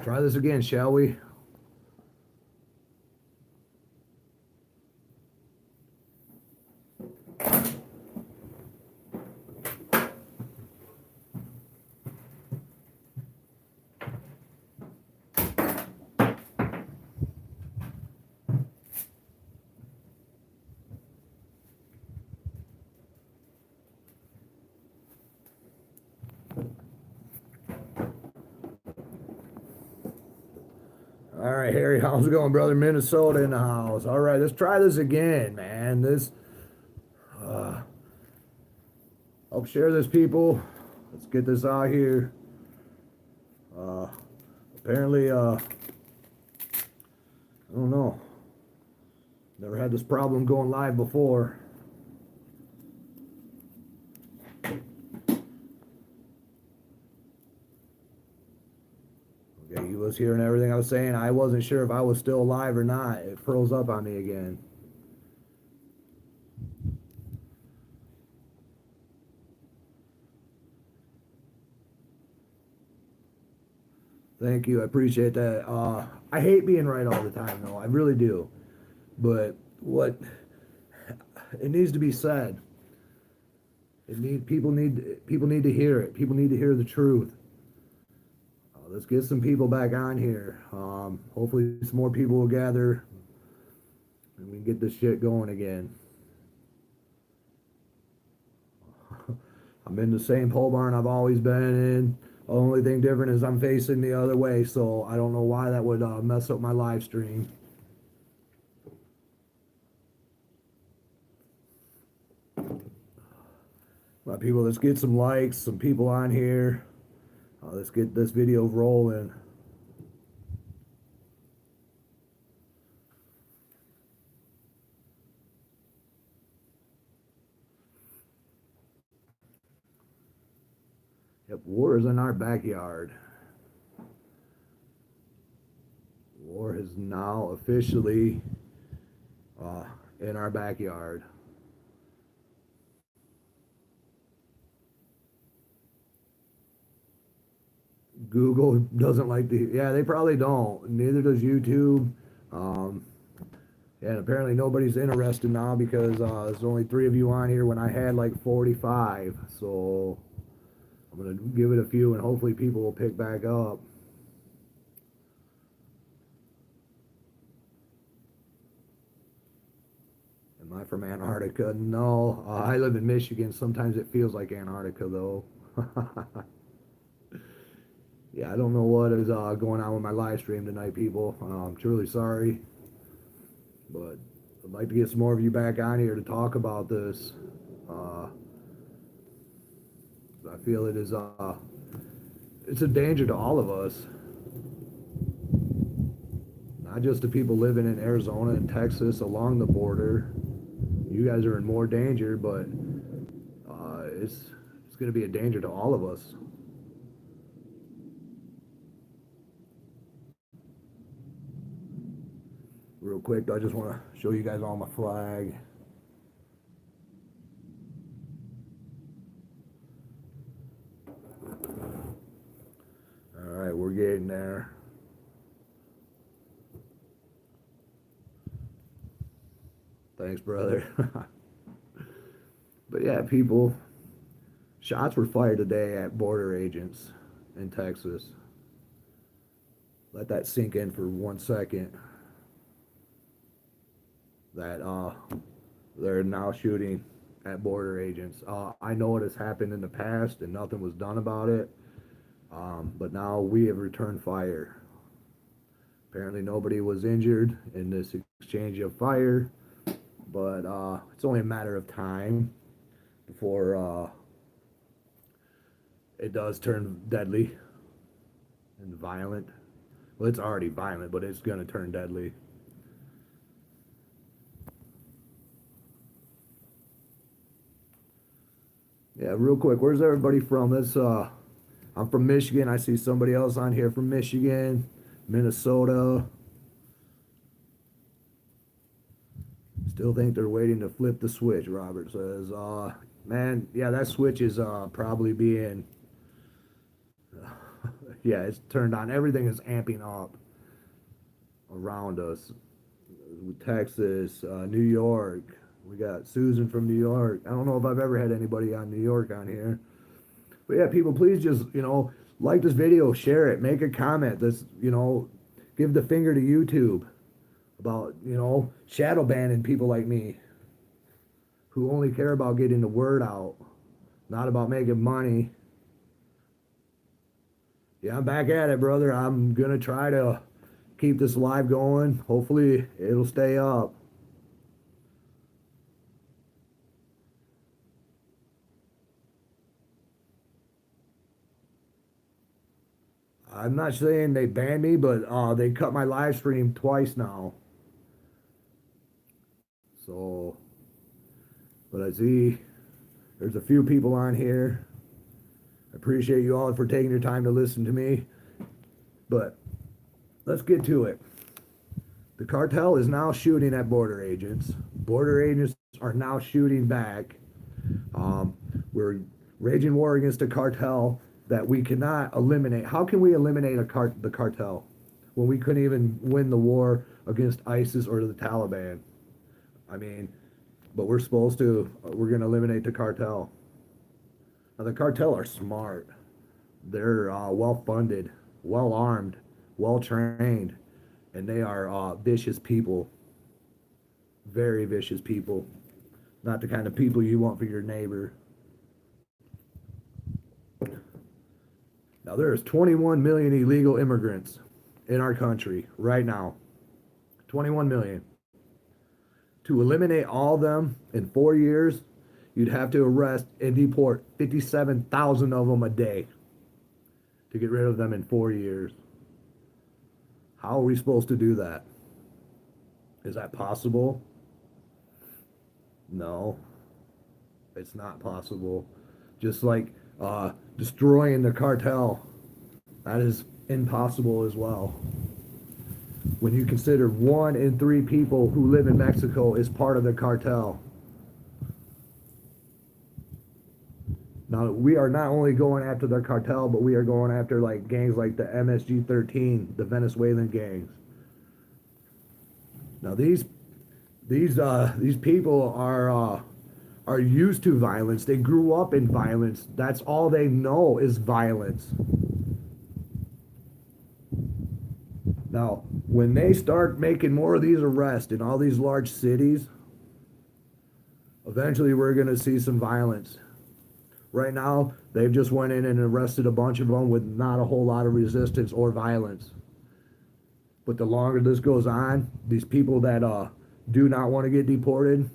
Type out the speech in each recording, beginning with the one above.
Try this again, shall we? All right, Harry, how's it going, brother? Minnesota in the house. All right, let's try this again, man. Help share this, people. Let's get this out here. Uh, apparently, I don't know. Never had this problem going live before. Okay, you was hearing everything I was saying. I wasn't sure if I was still live or not. It froze up on me again. Thank you. I appreciate that. I hate being right all the time, though. I really do. But what it needs to be said. People need to hear it. People need to hear the truth. Let's get some people back on here. Hopefully, some more people will gather, and we can get this shit going again. I'm in the same pole barn I've always been in. The only thing different is I'm facing the other way, so I don't know why that would mess up my live stream. My people, let's get some likes, some people on here. Let's get this video rolling. Yep, war is in our backyard. War is now officially in our backyard. Google doesn't like the, yeah, they probably don't. Neither does YouTube. And apparently nobody's interested now because there's only 3 of you on here when I had like 45. So I'm going to give it a few and hopefully people will pick back up. Am I from Antarctica? No. I live in Michigan. Sometimes it feels like Antarctica, though. Yeah, I don't know what is going on with my live stream tonight, people. I'm truly sorry. But I'd like to get some more of you back on here to talk about this. I feel it is it's a danger to all of us. Not just the people living in Arizona and Texas along the border. You guys are in more danger, but it's going to be a danger to all of us. Real quick, I just want to show you guys all my flag. All right, we're getting there. Thanks, brother. But yeah, people, shots were fired today at border agents in Texas. Let that sink in for 1 second. That they're now shooting at border agents. I know it has happened in the past and nothing was done about it. But now we have returned fire. Apparently nobody was injured in this exchange of fire, but it's only a matter of time before it does turn deadly and violent. Well, it's already violent, but it's going to turn deadly. Yeah, real quick, where's everybody from? I'm from Michigan. I see somebody else on here from Michigan, Minnesota. Still think they're waiting to flip the switch, Robert says. Man, yeah, that switch is probably being Yeah, it's turned on. Everything is amping up around us. Texas, New York. We got Susan from New York. I don't know if I've ever had anybody on New York on here. But yeah, people, please just, like this video, share it, make a comment. Give the finger to YouTube about, shadow banning people like me who only care about getting the word out, not about making money. Yeah, I'm back at it, brother. I'm gonna try to keep this live going. Hopefully, it'll stay up. I'm not saying they banned me, but they cut my live stream twice now. So, but I see there's a few people on here. I appreciate you all for taking your time to listen to me. But let's get to it. The cartel is now shooting at border agents. Border agents are now shooting back. We're raging war against a cartel that we cannot eliminate. How can we eliminate the cartel when we couldn't even win the war against ISIS or the Taliban? I mean, but we're supposed to. We're going to eliminate the cartel. Now, the cartel are smart. They're well funded, well armed, well trained, and they are vicious people. Very vicious people. Not the kind of people you want for your neighbor. Now, there's 21 million illegal immigrants in our country right now. 21 million. To eliminate all of them in 4 years, you'd have to arrest and deport 57,000 of them a day to get rid of them in 4 years. How are we supposed to do that? Is that possible? No, it's not possible. Just like destroying the cartel, that is impossible as well. When you consider 1 in 3 people who live in Mexico is part of the cartel. Now, we are not only going after the cartel, but we are going after like gangs like the MSG-13, the Venezuelan gangs. Now, these people are used to violence. They grew up in violence. That's all they know is violence. Now, when they start making more of these arrests in all these large cities, eventually we're going to see some violence. Right now, they've just went in and arrested a bunch of them with not a whole lot of resistance or violence. But the longer this goes on, these people that do not want to get deported,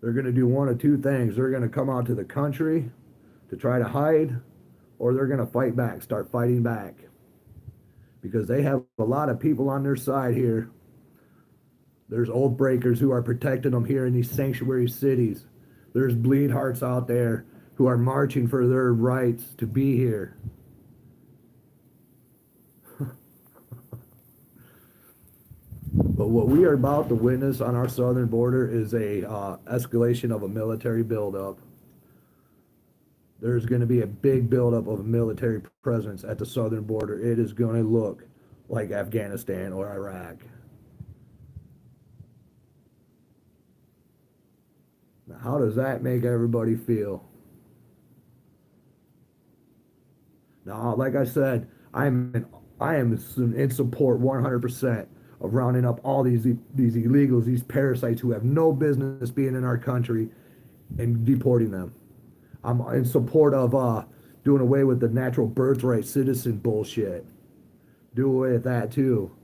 they're going to do one of two things. They're going to come out to the country to try to hide, or they're going to fight back, start fighting back. Because they have a lot of people on their side here. There's oath breakers who are protecting them here in these sanctuary cities. There's bleed hearts out there who are marching for their rights to be here. But what we are about to witness on our southern border is a escalation of a military buildup. There's going to be a big buildup of a military presence at the southern border. It is going to look like Afghanistan or Iraq. Now, how does that make everybody feel? Now, like I said, I am in support 100% of rounding up all these illegals, these parasites who have no business being in our country, and deporting them. I'm in support of doing away with the natural birthright citizen bullshit. Do away with that too.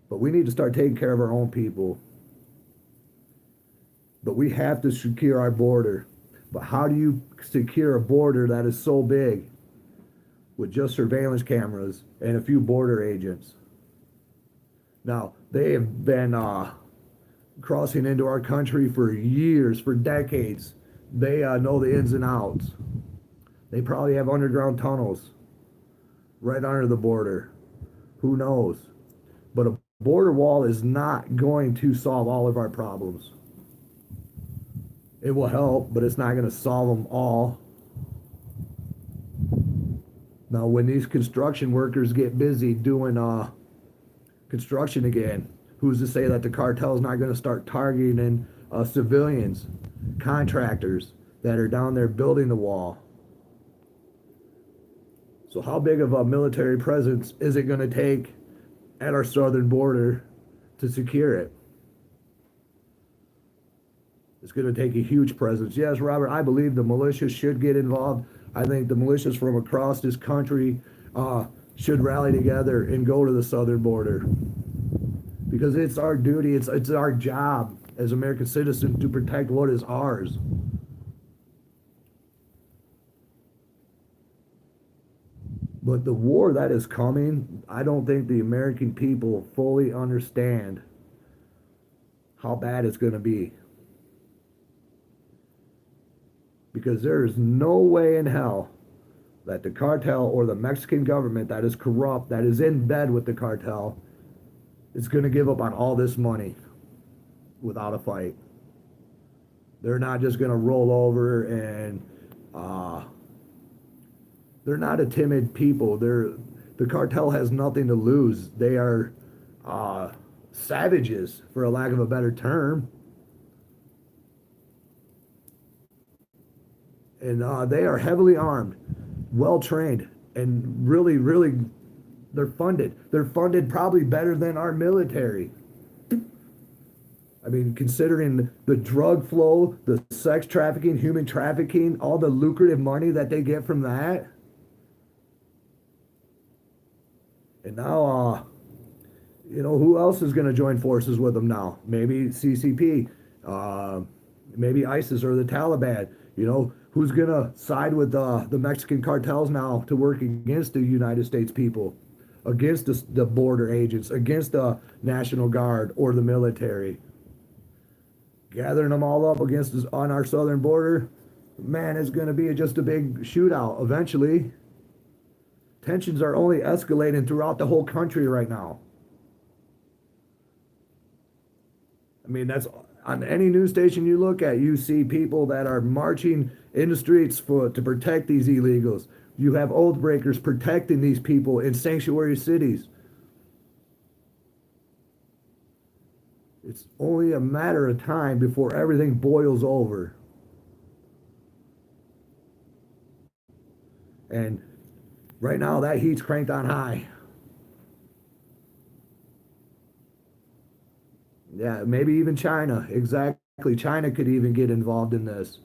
But we need to start taking care of our own people. But we have to secure our border. But how do you secure a border that is so big with just surveillance cameras and a few border agents? Now, they have been crossing into our country for years, for decades. They know the ins and outs. They probably have underground tunnels right under the border. Who knows? But a border wall is not going to solve all of our problems. It will help, but it's not going to solve them all. Now, when these construction workers get busy doing construction again, who's to say that the cartel is not going to start targeting civilians, contractors that are down there building the wall? So how big of a military presence is it going to take at our southern border to secure it? It's going to take a huge presence. Yes, Robert, I believe the militias should get involved. I think the militias from across this country should rally together and go to the southern border, because it's our duty, it's our job as American citizens to protect what is ours. But the war that is coming, I don't think the American people fully understand how bad it's going to be. Because there is no way in hell that the cartel or the Mexican government that is corrupt, that is in bed with the cartel, is going to give up on all this money without a fight. They're not just going to roll over and they're not a timid people. The cartel has nothing to lose. They are savages, for a lack of a better term. And they are heavily armed, well trained, and really, really, they're funded. They're funded probably better than our military. I mean, considering the drug flow, the sex trafficking, human trafficking, all the lucrative money that they get from that. And now, who else is going to join forces with them now? Maybe CCP, maybe ISIS or the Taliban. Who's going to side with the Mexican cartels now to work against the United States people, against the border agents, against the National Guard or the military? Gathering them all up against us on our southern border, man, it's going to be just a big shootout eventually. Tensions are only escalating throughout the whole country right now. I mean, that's on any news station you look at, you see people that are marching in the streets to protect these illegals. You have oath breakers protecting these people in sanctuary cities. It's only a matter of time before everything boils over. And right now, that heat's cranked on high. Yeah, maybe even China. Exactly. China could even get involved in this.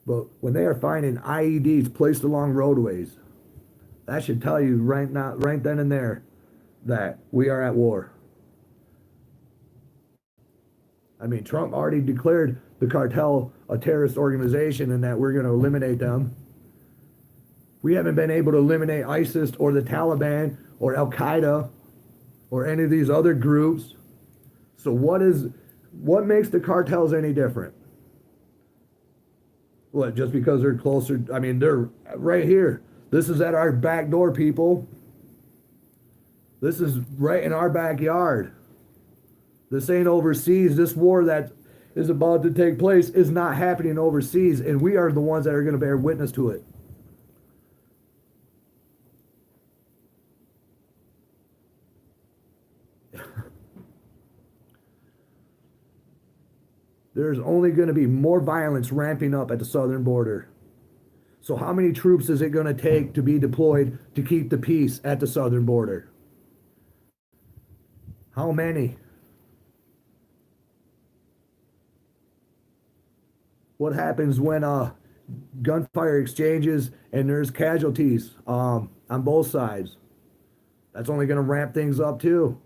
But when they are finding IEDs placed along roadways, that should tell you right now, right then and there, that we are at war. I mean, Trump already declared the cartel a terrorist organization and that we're going to eliminate them. We haven't been able to eliminate ISIS or the Taliban or Al Qaeda or any of these other groups. So what makes the cartels any different? What, just because they're closer? I mean, they're right here. This is at our back door, people. This is right in our backyard. This ain't overseas. This war that is about to take place is not happening overseas, and we are the ones that are going to bear witness to it. There's only going to be more violence ramping up at the southern border. So how many troops is it going to take to be deployed to keep the peace at the southern border? How many? What happens when gunfire exchanges and there's casualties on both sides? That's only going to ramp things up too.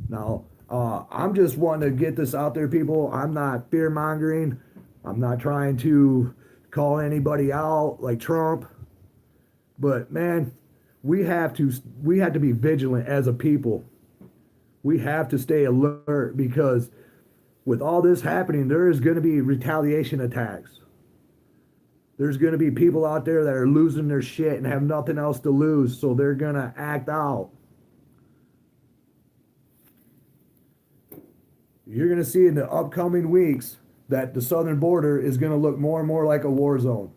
Now, I'm just wanting to get this out there, people. I'm not fear mongering. I'm not trying to call anybody out like Trump. But man, we have to be vigilant as a people. We have to stay alert, because with all this happening, there is going to be retaliation attacks. There's going to be people out there that are losing their shit and have nothing else to lose, so they're going to act out. You're going to see in the upcoming weeks that the southern border is going to look more and more like a war zone.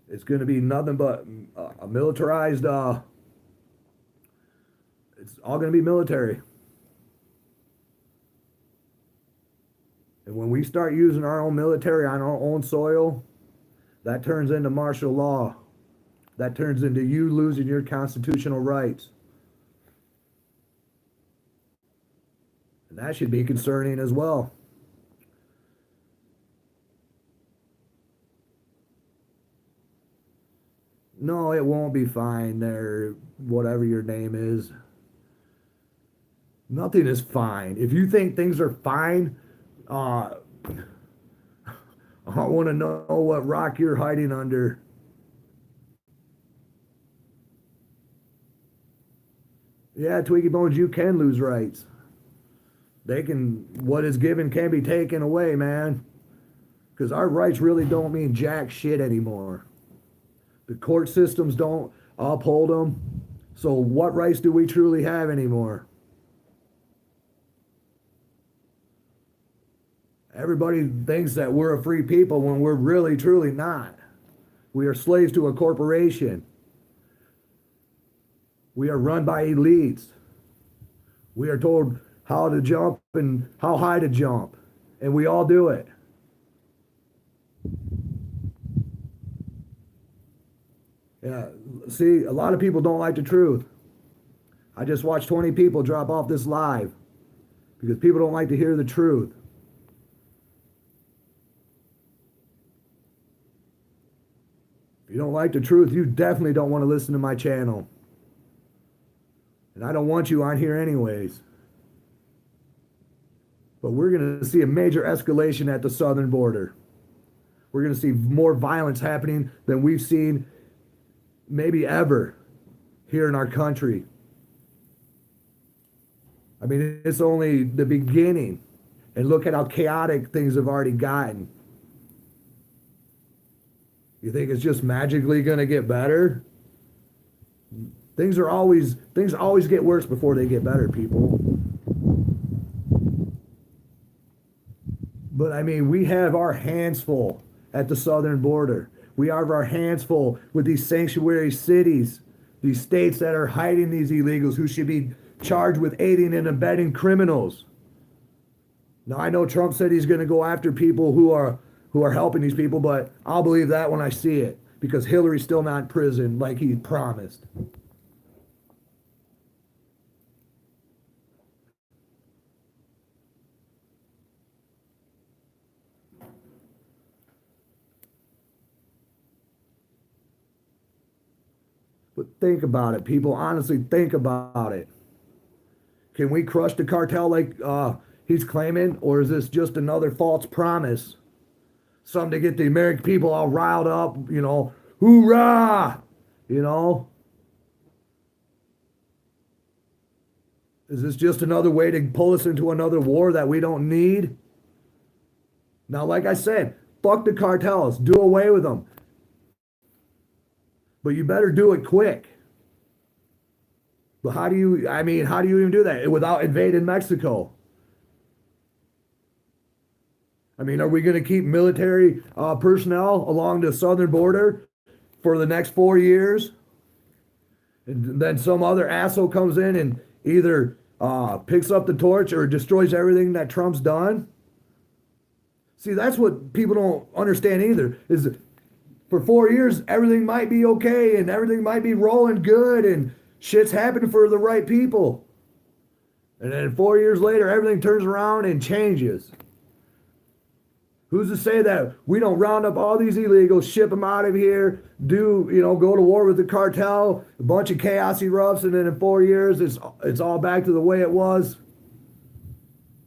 It's going to be nothing but a militarized, it's all going to be military. And when we start using our own military on our own soil, that turns into martial law. That turns into you losing your constitutional rights. And that should be concerning as well. No, it won't be fine there, whatever your name is. Nothing is fine. If you think things are fine, I want to know what rock you're hiding under. Yeah, Twiggy Bones, you can lose rights. They can, what is given can be taken away, man. Because our rights really don't mean jack shit anymore. The court systems don't uphold them. So what rights do we truly have anymore? Everybody thinks that we're a free people when we're really, truly not. We are slaves to a corporation. We are run by elites. We are told how to jump and how high to jump. And we all do it. Yeah, see, a lot of people don't like the truth. I just watched 20 people drop off this live because people don't like to hear the truth. If you don't like the truth, you definitely don't want to listen to my channel. And I don't want you on here anyways. But we're going to see a major escalation at the southern border. We're going to see more violence happening than we've seen maybe ever here in our country. I mean, it's only the beginning. And look at how chaotic things have already gotten. You think it's just magically going to get better? Things always get worse before they get better, people. But I mean, we have our hands full at the southern border. We have our hands full with these sanctuary cities, these states that are hiding these illegals who should be charged with aiding and abetting criminals. Now, I know Trump said he's going to go after people who are helping these people, but I'll believe that when I see it, because Hillary's still not in prison like he promised. But think about it, people. Honestly, think about it. Can we crush the cartel like he's claiming, or is this just another false promise? Something to get the American people all riled up, you know, hoorah, you know? Is this just another way to pull us into another war that we don't need? Now, like I said, fuck the cartels, do away with them. But you better do it quick. But how do you even do that without invading Mexico? I mean, are we going to keep military personnel along the southern border for the next 4 years? And then some other asshole comes in and either picks up the torch or destroys everything that Trump's done? See, that's what people don't understand either, is that for 4 years, everything might be okay and everything might be rolling good and shit's happening for the right people. And then 4 years later, everything turns around and changes. Who's to say that we don't round up all these illegals, ship them out of here, go to war with the cartel, a bunch of chaos erupts, and then in 4 years, it's all back to the way it was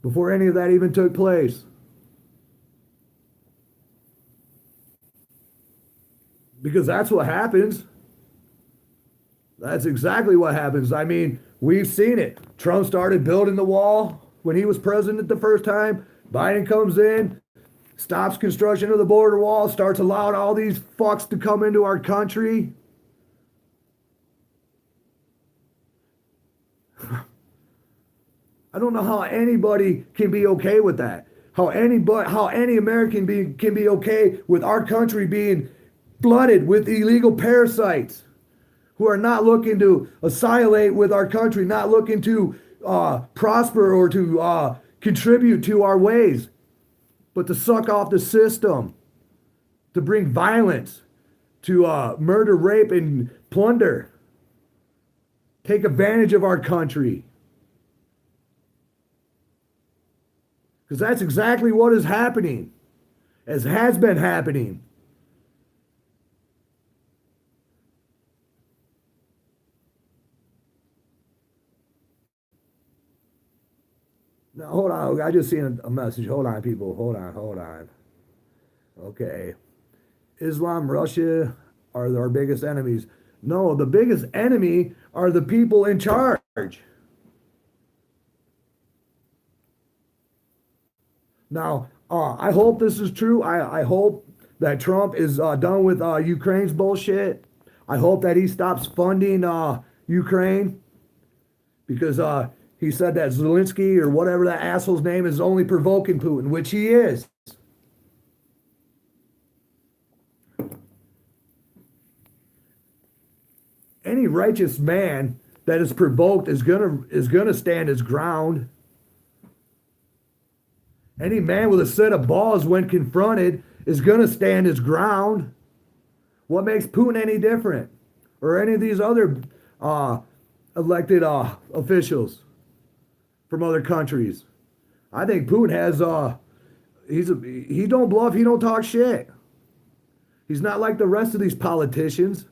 before any of that even took place. Because that's what happens. That's exactly what happens. I mean, we've seen it. Trump started building the wall when he was president the first time. Biden comes in, stops construction of the border wall, starts allowing all these fucks to come into our country. I don't know how anybody can be okay with that. How any American can be okay with our country being flooded with illegal parasites who are not looking to assimilate with our country, not looking to prosper or to contribute to our ways, but to suck off the system, to bring violence, to murder, rape, and plunder, take advantage of our country. Because that's exactly what is happening, as has been happening. Now, hold on. I just seen a message. Hold on, people. Hold on. Hold on. Okay. Islam, Russia are our biggest enemies. No, the biggest enemy are the people in charge. Now, I hope this is true. I hope that Trump is done with Ukraine's bullshit. I hope that he stops funding Ukraine because he said that Zelensky or whatever that asshole's name is only provoking Putin, which he is. Any righteous man that is provoked is gonna stand his ground. Any man with a set of balls when confronted is gonna stand his ground. What makes Putin any different, or any of these other elected officials from other countries? I think Putin has he don't bluff, he don't talk shit. He's not like the rest of these politicians.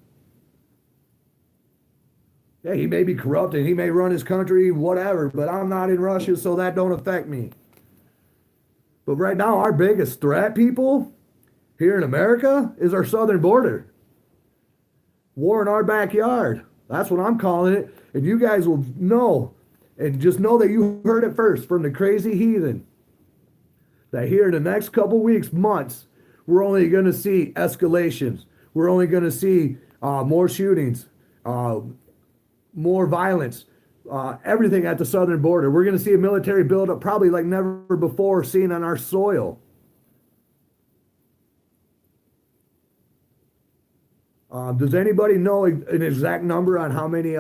Yeah, he may be corrupt and he may run his country, whatever, but I'm not in Russia, so that don't affect me. But right now, our biggest threat, people, here in America, is our southern border. War in our backyard. That's what I'm calling it. And you guys will know, and just know that you heard it first from the crazy heathen, that here in the next couple weeks, months, we're only going to see escalations. We're only going to see more shootings, more violence, everything at the southern border. We're going to see a military buildup probably like never before seen on our soil. Does anybody know an exact number on how many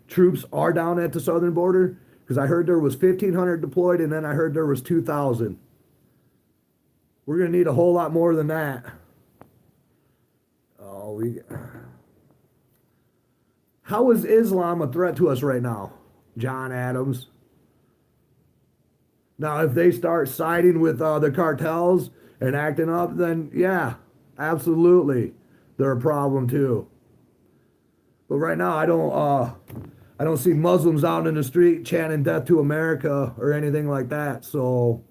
troops are down at the southern border? Because I heard there was 1,500 deployed, and then I heard there was 2,000. We're going to need a whole lot more than that. How is Islam a threat to us right now, John Adams? Now, if they start siding with the cartels and acting up, then yeah, absolutely, they're a problem too. But right now, I don't see Muslims out in the street chanting "Death to America" or anything like that. So,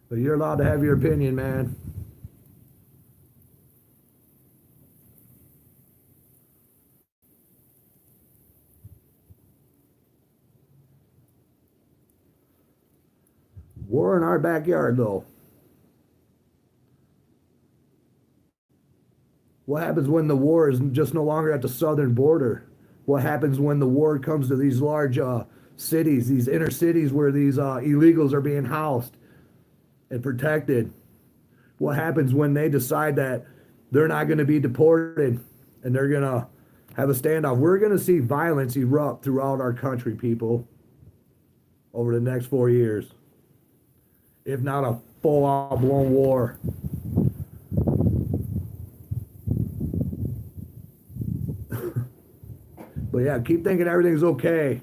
but you're allowed to have your opinion, man. War in our backyard, though. What happens when the war is just no longer at the southern border? What happens when the war comes to these large cities, these inner cities where these illegals are being housed and protected? What happens when they decide that they're not going to be deported and they're going to have a standoff? We're going to see violence erupt throughout our country, people, over the next 4 years, if not a full-out blown war. But yeah, keep thinking everything's okay.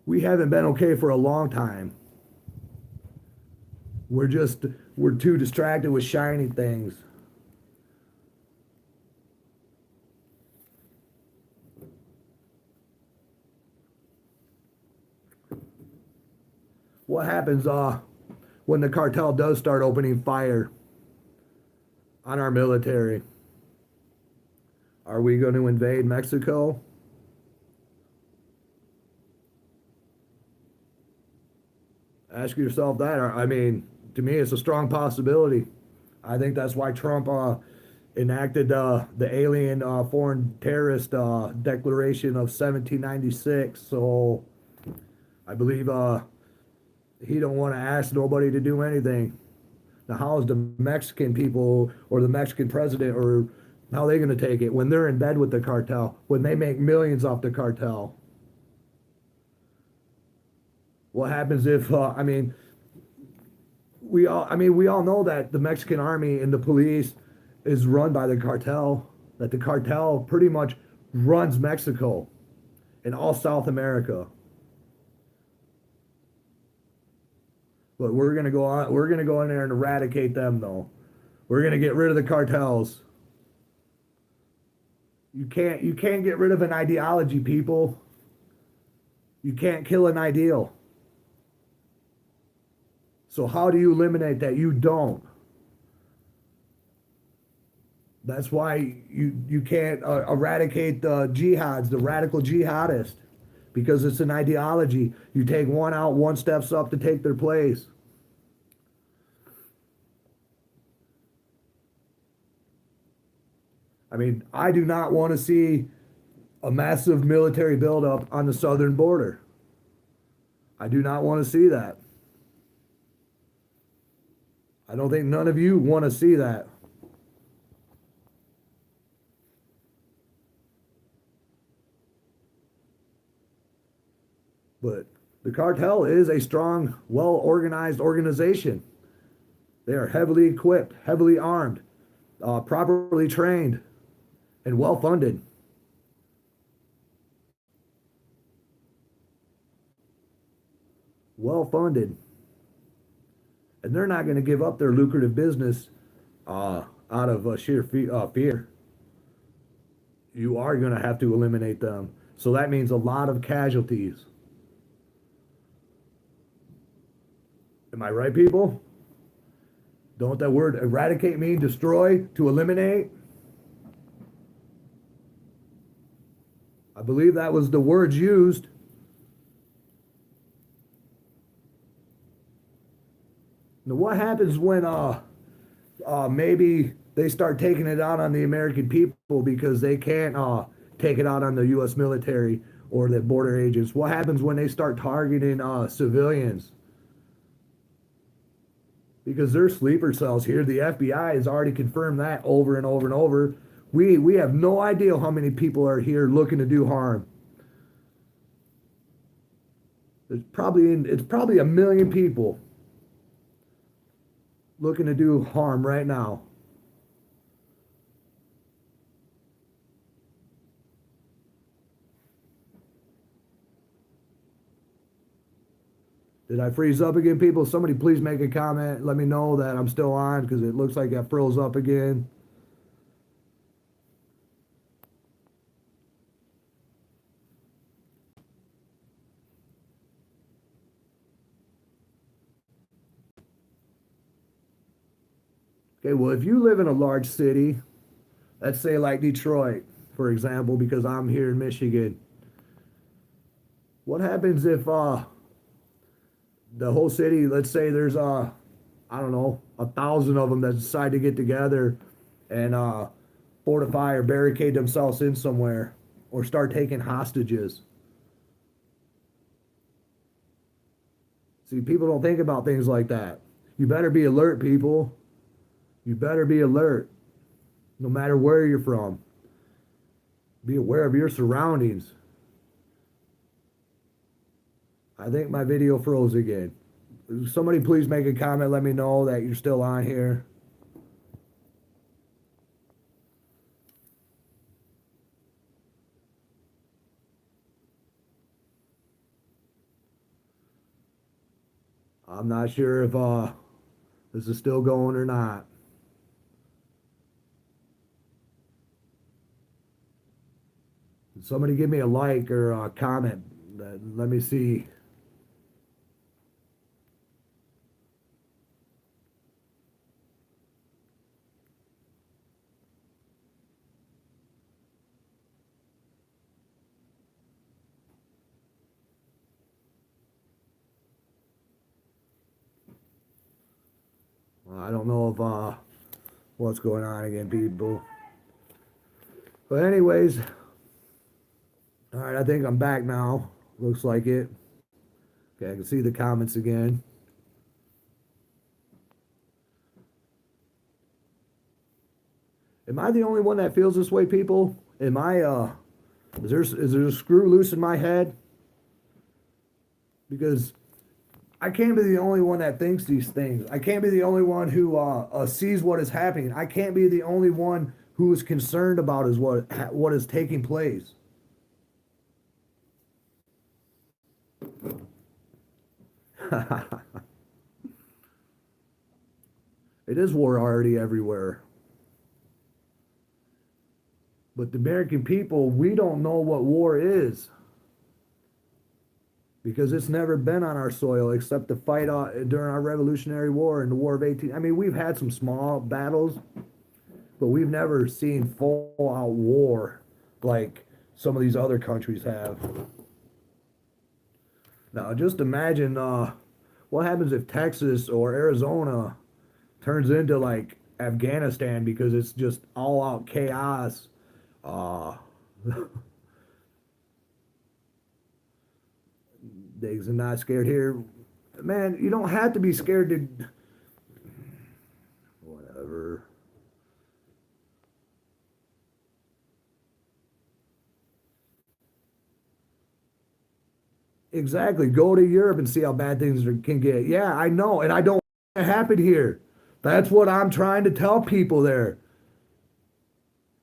We haven't been okay for a long time. We're too distracted with shiny things. What happens when the cartel does start opening fire on our military? Are we going to invade Mexico? Ask yourself that. I mean, to me, it's a strong possibility. I think that's why Trump enacted the Alien Foreign Terrorist Declaration of 1796. So I believe he don't want to ask nobody to do anything. Now, how is the Mexican people or the Mexican president or how are they going to take it when they're in bed with the cartel, when they make millions off the cartel? What happens if, we all know that the Mexican army and the police is run by the cartel, that the cartel pretty much runs Mexico and all South America. But we're gonna go in there and eradicate them though. We're gonna get rid of the cartels. You can't get rid of an ideology, people. You can't kill an ideal. So how do you eliminate that? You don't. That's why you can't eradicate the jihads, the radical jihadists, because it's an ideology. You take one out, one steps up to take their place. I mean, I do not want to see a massive military buildup on the southern border. I do not want to see that. I don't think none of you want to see that. But the cartel is a strong, well organized organization. They are heavily equipped, heavily armed, properly trained, and well funded. Well funded. And they're not going to give up their lucrative business out of sheer fear. You are going to have to eliminate them. So that means a lot of casualties. Am I right, people? Don't that word eradicate mean destroy, to eliminate? I believe that was the words used. Now, what happens when maybe they start taking it out on the American people because they can't take it out on the U.S. military or the border agents? What happens when they start targeting civilians? Because they're sleeper cells here. The FBI has already confirmed that over and over and over. We have no idea how many people are here looking to do harm. It's probably a million people looking to do harm right now. Did I freeze up again, people? Somebody please make a comment. Let me know that I'm still on because it looks like I froze up again. Okay, well, if you live in a large city, let's say like Detroit, for example, because I'm here in Michigan, what happens if the whole city, let's say there's I don't know, 1,000 of them that decide to get together and fortify or barricade themselves in somewhere or start taking hostages. See, people don't think about things like that. You better be alert, people. You better be alert, no matter where you're from. Be aware of your surroundings. I think my video froze again. Somebody please make a comment. Let me know that you're still on here. I'm not sure if this is still going or not. Somebody give me a like or a comment. Let me see. I don't know if what's going on again, people. But anyways, all right, I think I'm back now. Looks like it. Okay, I can see the comments again. Am I the only one that feels this way, people? Is there a screw loose in my head? Because I can't be the only one that thinks these things. I can't be the only one who sees what is happening. I can't be the only one who is concerned about what is taking place. It is war already everywhere. But the American people, we don't know what war is because it's never been on our soil except to fight during our Revolutionary War and the War of 18. I mean, we've had some small battles, but we've never seen full out war like some of these other countries have. Now, just imagine what happens if Texas or Arizona turns into like Afghanistan because it's just all out chaos. Diggs are not scared here. Man, you don't have to be scared to. Whatever. Exactly. Go to Europe and see how bad things can get. Yeah, I know. And I don't want it to happen here. That's what I'm trying to tell people there.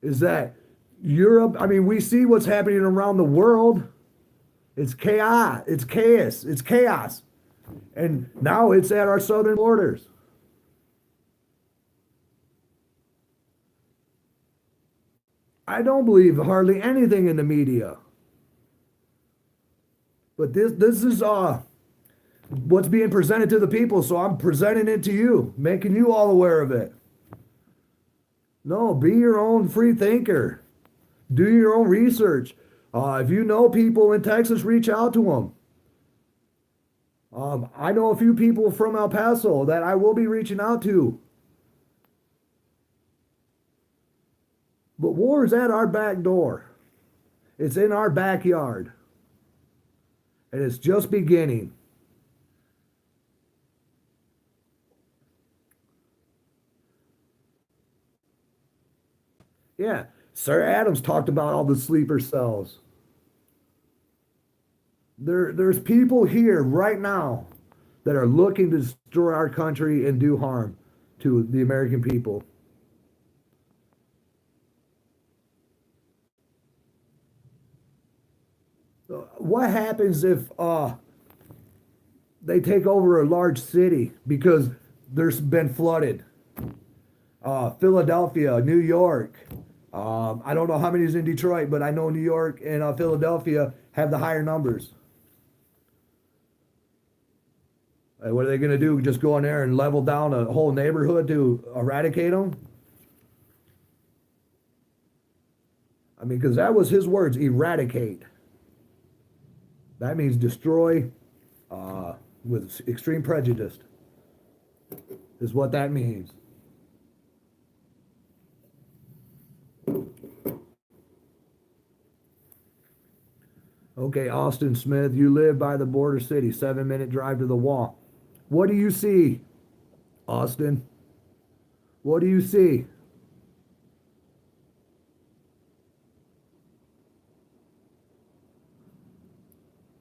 Is that Europe, I mean, we see what's happening around the world. It's chaos. It's chaos. It's chaos. And now it's at our southern borders. I don't believe hardly anything in the media. But this is what's being presented to the people, so I'm presenting it to you, making you all aware of it. No, be your own free thinker. Do your own research. If you know people in Texas, reach out to them. I know a few people from El Paso that I will be reaching out to. But war is at our back door. It's in our backyard. And it's just beginning. Yeah, Sir Adams talked about all the sleeper cells. There's people here right now that are looking to destroy our country and do harm to the American people. What happens if they take over a large city because there's been flooded? Philadelphia, New York. I don't know how many is in Detroit, but I know New York and Philadelphia have the higher numbers. What are they going to do? Just go in there and level down a whole neighborhood to eradicate them? I mean, because that was his words, eradicate. That means destroy with extreme prejudice, is what that means. Okay, Austin Smith, you live by the border city, 7-minute drive to the wall. What do you see, Austin? What do you see?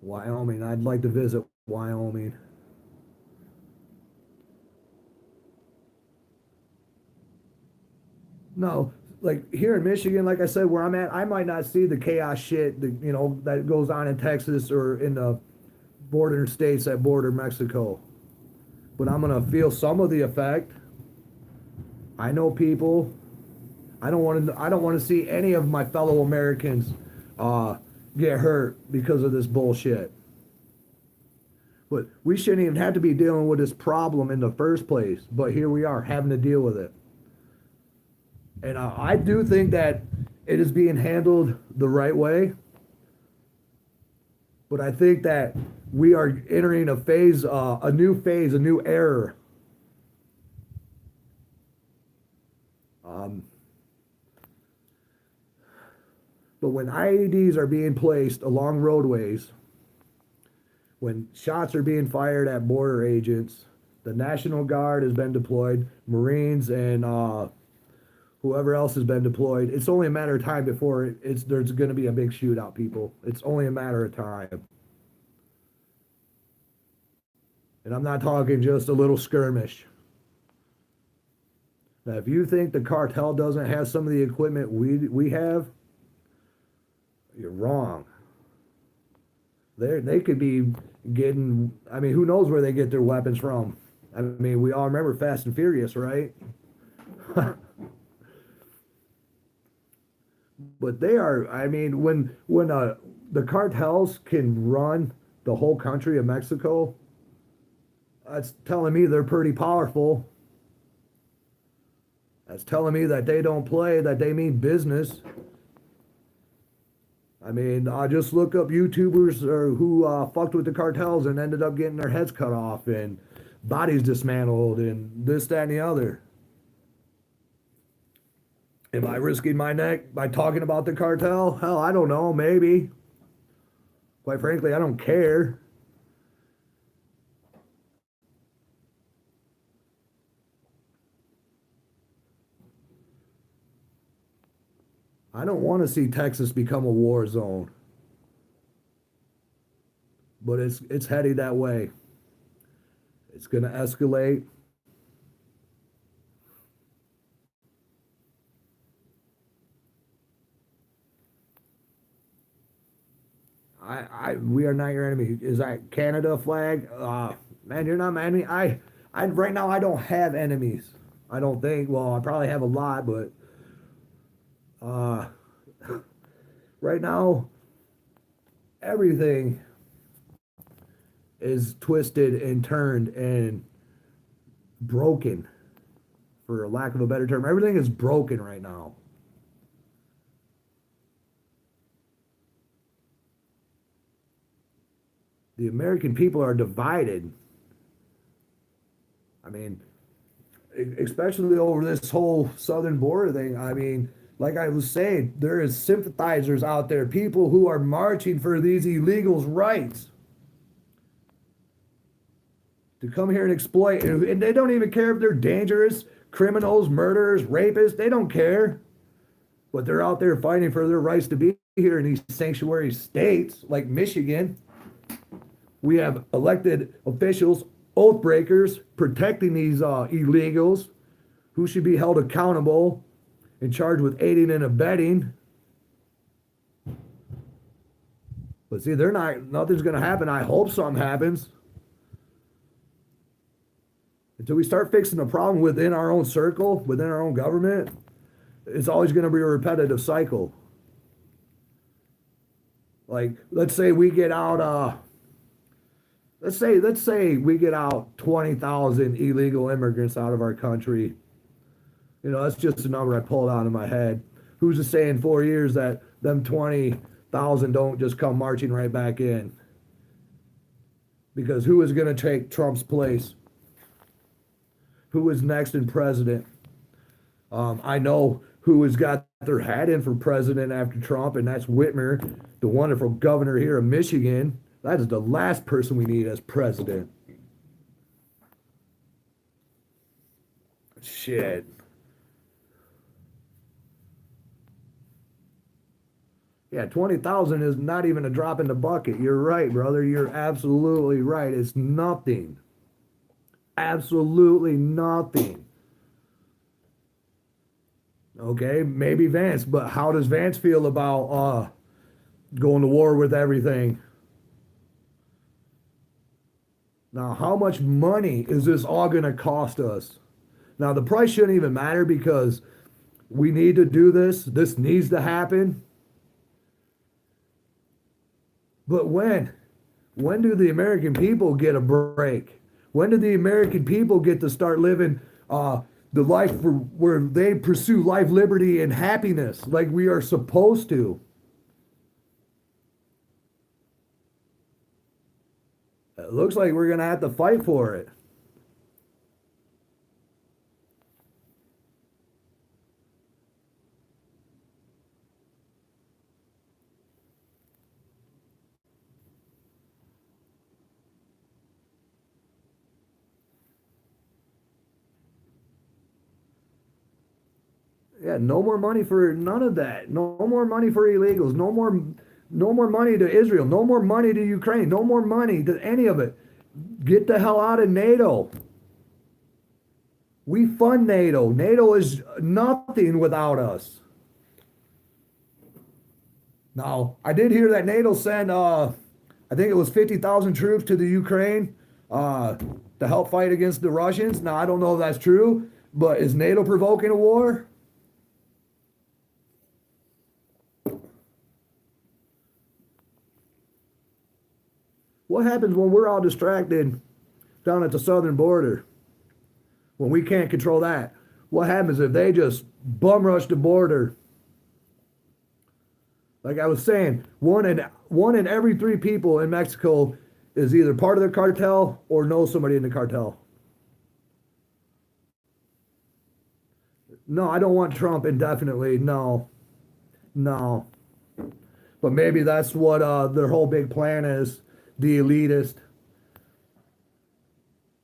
Wyoming. I'd like to visit Wyoming. No, like here in Michigan, like I said, where I'm at, I might not see the chaos shit that goes on in Texas or in the border states that border Mexico. But I'm gonna feel some of the effect. I know people. I don't want to see any of my fellow Americans get hurt because of this bullshit. But we shouldn't even have to be dealing with this problem in the first place. But here we are having to deal with it. And I do think that it is being handled the right way. But I think that we are entering a phase, a new era. But when IEDs are being placed along roadways, when shots are being fired at border agents, the National Guard has been deployed, Marines and whoever else has been deployed. It's only a matter of time before there's going to be a big shootout, people. It's only a matter of time. And I'm not talking just a little skirmish. Now, if you think the cartel doesn't have some of the equipment we have, you're wrong. They could be getting, I mean, who knows where they get their weapons from? I mean, we all remember Fast and Furious, right? But they are, I mean, when the cartels can run the whole country of Mexico, that's telling me they're pretty powerful. That's telling me that they don't play, that they mean business. I mean, I just look up YouTubers who fucked with the cartels and ended up getting their heads cut off and bodies dismantled and this, that, and the other. Am I risking my neck by talking about the cartel? Hell, I don't know, maybe. Quite frankly, I don't care. I don't want to see Texas become a war zone. But it's heading that way. It's going to escalate. We are not your enemy. Is that Canada flag? Man, you're not my enemy. I right now I don't have enemies. I don't think. Well, I probably have a lot, but uh, right now everything is twisted and turned and broken, for lack of a better term. Everything is broken right now. The American people are divided. I mean, especially over this whole southern border thing. I mean, like I was saying, there is sympathizers out there, people who are marching for these illegals' rights to come here and exploit. And they don't even care if they're dangerous, criminals, murderers, rapists. They don't care. But they're out there fighting for their rights to be here in these sanctuary states like Michigan. We have elected officials, oath breakers, protecting these illegals who should be held accountable and charged with aiding and abetting. But see, nothing's going to happen. I hope something happens. Until we start fixing the problem within our own circle, within our own government, it's always going to be a repetitive cycle. Like, let's say we get out, let's say we get out 20,000 illegal immigrants out of our country. You know, that's just a number I pulled out of my head. Who's to say in 4 years that them 20,000 don't just come marching right back in? Because who is going to take Trump's place? Who is next in president? I know who has got their hat in for president after Trump, and that's Whitmer, the wonderful governor here of Michigan. That is the last person we need as president. Shit. Yeah, 20,000 is not even a drop in the bucket. You're right, brother. You're absolutely right. It's nothing. Absolutely nothing. Okay, maybe Vance, but how does Vance feel about going to war with everything? Now, how much money is this all going to cost us? Now, the price shouldn't even matter because we need to do this. This needs to happen. But when? When do the American people get a break? When do the American people get to start living the life where they pursue life, liberty, and happiness like we are supposed to? It looks like we're going to have to fight for it. Yeah, no more money for none of that. No more money for illegals. No more money to Israel. No more money to Ukraine. No more money to any of it. Get the hell out of NATO. We fund NATO. NATO is nothing without us. Now, I did hear that NATO sent, I think it was 50,000 troops to the Ukraine uh, to help fight against the Russians. Now, I don't know if that's true, but is NATO provoking a war? What happens when we're all distracted down at the southern border? When we can't control that? What happens if they just bum rush the border? Like I was saying, one in every three people in Mexico is either part of the cartel or knows somebody in the cartel. No, I don't want Trump indefinitely. No, no. But maybe that's what their whole big plan is, the elitist.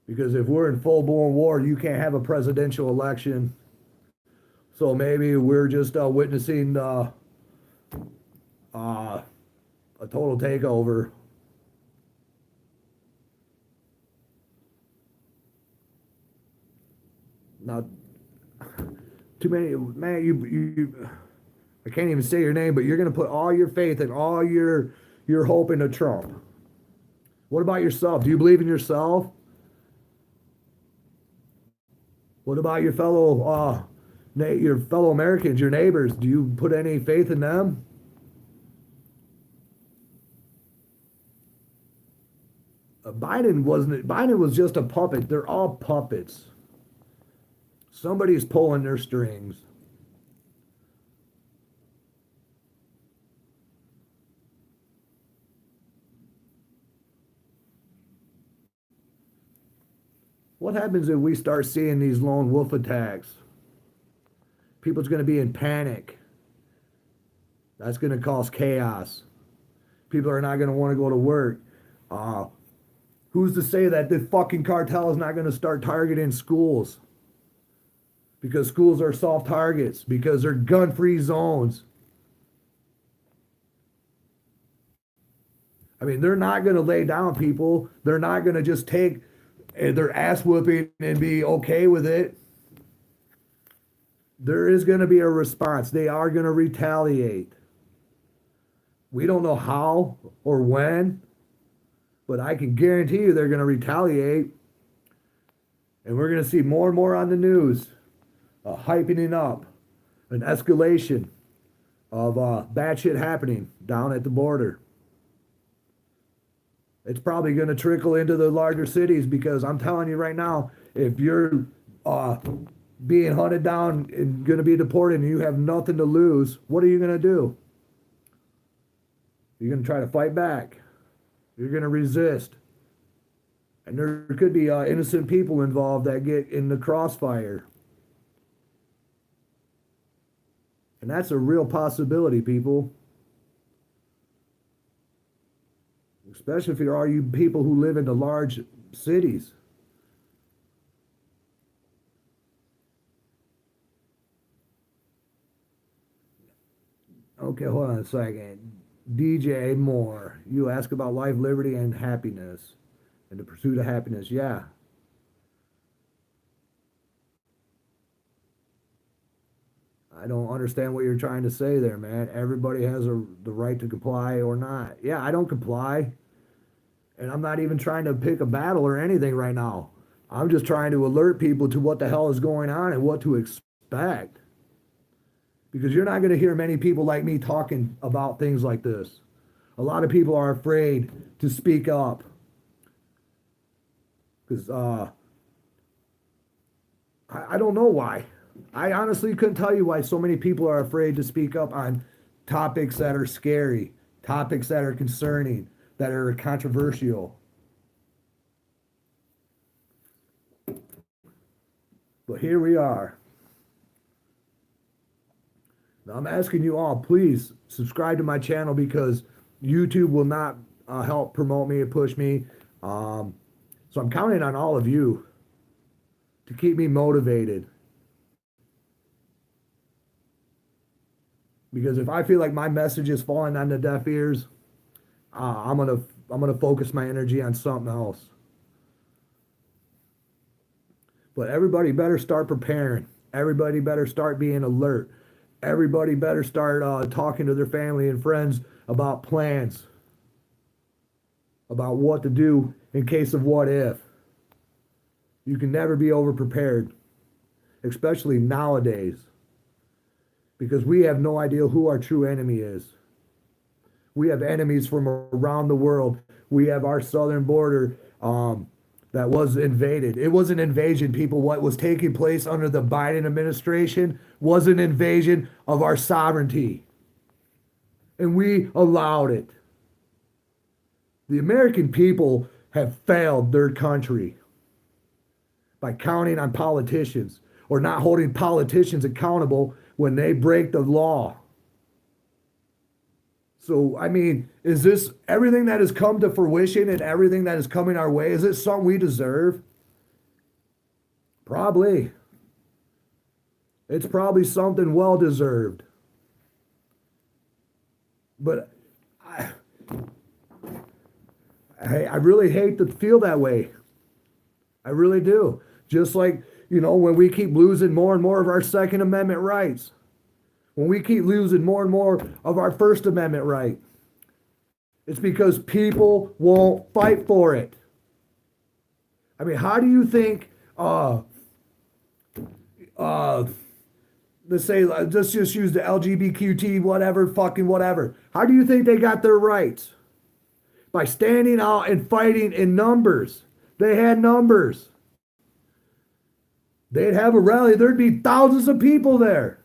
Because if we're in full blown war, you can't have a presidential election. So maybe we're just witnessing uh, a total takeover. Not too many, man. I can't even say your name, but you're going to put all your faith and all your hope into Trump. What about yourself? Do you believe in yourself? What about your fellow Americans, your neighbors? Do you put any faith in them? Biden wasn't. Biden was just a puppet. They're all puppets. Somebody's pulling their strings. What happens if we start seeing these lone wolf attacks? People's going to be in panic. That's going to cause chaos. People are not going to want to go to work. Uh, who's to say that the fucking cartel is not going to start targeting schools? Because schools are soft targets, because they're gun-free zones. I mean, they're not going to lay down people. They're not going to just take their ass whooping and be okay with it. There is going to be a response. They are going to retaliate. We don't know how or when, but I can guarantee you they're going to retaliate. And we're going to see more and more on the news, hyping up, an escalation of bad shit happening down at the border. It's probably going to trickle into the larger cities because I'm telling you right now, if you're being hunted down and going to be deported and you have nothing to lose, what are you going to do? You're going to try to fight back. You're going to resist. And there could be innocent people involved that get in the crossfire. And that's a real possibility, people. Especially if you're all you people who live in the large cities. Okay, hold on a second. DJ Moore, you ask about life, liberty, and happiness, and the pursuit of happiness. Yeah. I don't understand what you're trying to say there, man. Everybody has the right to comply or not. Yeah, I don't comply. And I'm not even trying to pick a battle or anything right now. I'm just trying to alert people to what the hell is going on and what to expect. Because you're not going to hear many people like me talking about things like this. A lot of people are afraid to speak up. Because I don't know why. I honestly couldn't tell you why so many people are afraid to speak up on topics that are scary, topics that are concerning, that are controversial. But here we are. Now I'm asking you all, please subscribe to my channel because YouTube will not help promote me and push me. So I'm counting on all of you to keep me motivated. Because if I feel like my message is falling on the deaf ears, I'm gonna focus my energy on something else. But everybody better start preparing. Everybody better start being alert. Everybody better start talking to their family and friends about plans, about what to do in case of what if. You can never be over prepared, especially nowadays, because we have no idea who our true enemy is. We have enemies from around the world. We have our southern border that was invaded. It was an invasion, people. What was taking place under the Biden administration was an invasion of our sovereignty. And we allowed it. The American people have failed their country by counting on politicians or not holding politicians accountable when they break the law. So, I mean, is this everything that has come to fruition and everything that is coming our way? Is it something we deserve? Probably. It's probably something well deserved. But I really hate to feel that way. I really do. Just like, when we keep losing more and more of our Second Amendment rights, when we keep losing more and more of our First Amendment right, it's because people won't fight for it. I mean, how do you think, let's say, let's just use the LGBTQ, whatever, fucking whatever. How do you think they got their rights? By standing out and fighting in numbers. They had numbers. They'd have a rally, there'd be thousands of people there.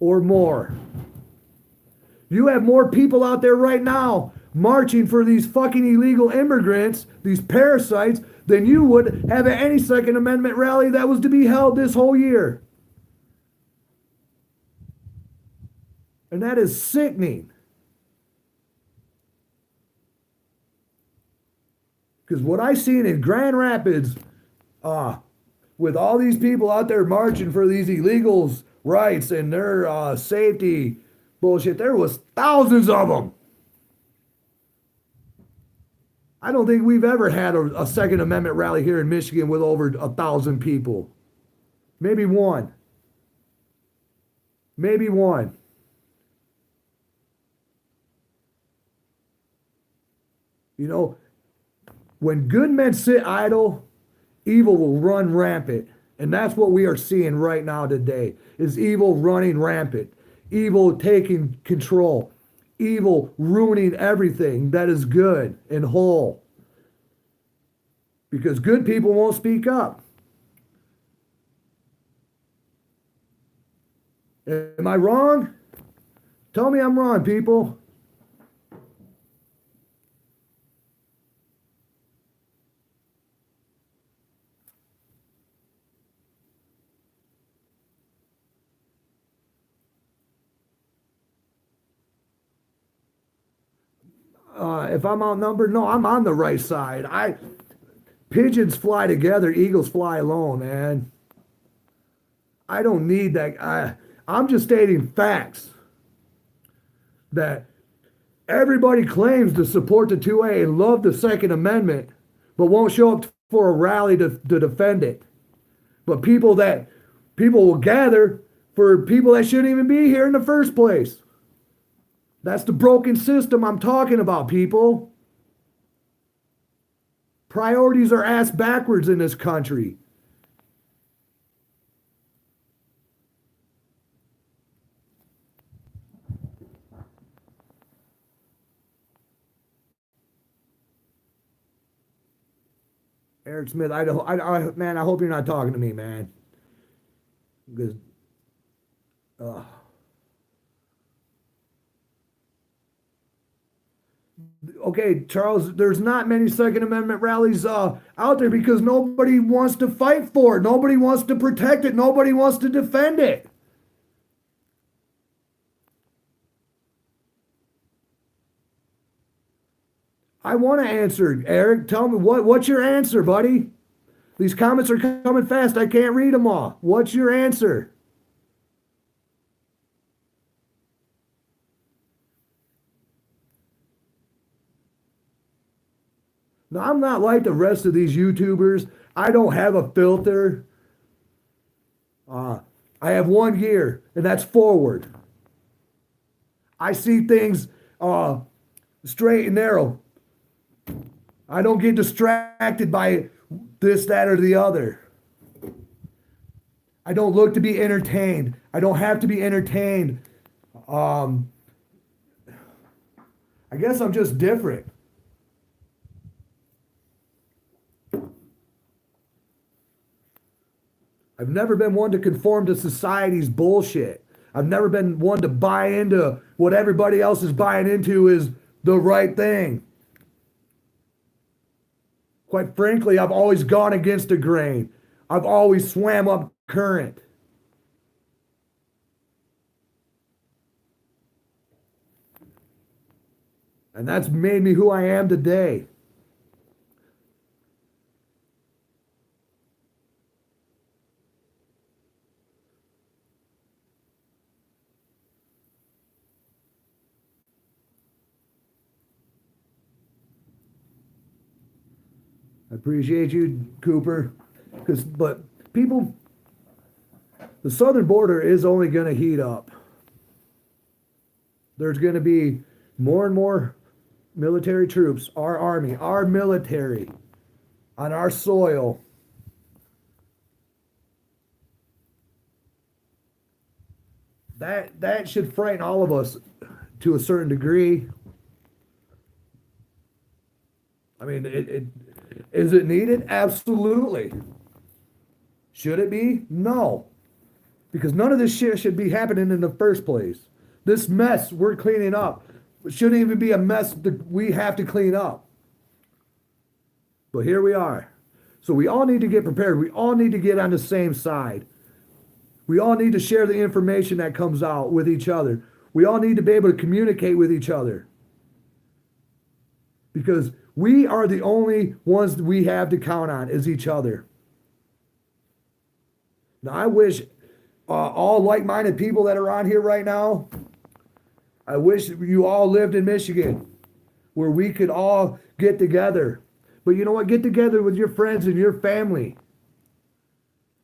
Or more. You have more people out there right now marching for these fucking illegal immigrants, these parasites, than you would have at any Second Amendment rally that was to be held this whole year. And that is sickening. Because what I seen in Grand Rapids, with all these people out there marching for these illegals' rights and their safety bullshit, there was thousands of them. I don't think we've ever had a Second Amendment rally here in Michigan with over 1,000 people. Maybe one. Maybe one. When good men sit idle, evil will run rampant. And that's what we are seeing right now today, is evil running rampant. Evil taking control. Evil ruining everything that is good and whole. Because good people won't speak up. Am I wrong? Tell me I'm wrong, people. If I'm outnumbered, no, I'm on the right side. Pigeons fly together, eagles fly alone, man. I don't need that. I'm just stating facts. That everybody claims to support the 2A and love the Second Amendment, but won't show up for a rally to defend it. But people will gather for people that shouldn't even be here in the first place. That's the broken system I'm talking about, people. Priorities are ass backwards in this country. Eric Smith, man, I hope you're not talking to me, man. Because, okay, Charles, there's not many Second Amendment rallies out there because nobody wants to fight for it. Nobody wants to protect it. Nobody wants to defend it. I want to answer, Eric. Tell me, what's your answer, buddy? These comments are coming fast. I can't read them all. What's your answer? Now, I'm not like the rest of these YouTubers. I don't have a filter. I have one gear, and that's forward. I see things straight and narrow. I don't get distracted by this, that, or the other. I don't look to be entertained. I don't have to be entertained. I guess I'm just different. I've never been one to conform to society's bullshit. I've never been one to buy into what everybody else is buying into is the right thing. Quite frankly, I've always gone against the grain. I've always swam up current. And that's made me who I am today. I appreciate you, Cooper. But people, the southern border is only going to heat up. There's going to be more and more military troops, our army, our military on our soil. That should frighten all of us to a certain degree. I mean, is it needed? Absolutely. Should it be? No. Because none of this shit should be happening in the first place. This mess we're cleaning up shouldn't even be a mess that we have to clean up. But here we are. So we all need to get prepared. We all need to get on the same side. We all need to share the information that comes out with each other. We all need to be able to communicate with each other. Because we are the only ones that we have to count on is each other. Now, I wish all like-minded people that are on here right now, I wish you all lived in Michigan where we could all get together. But you know what? Get together with your friends and your family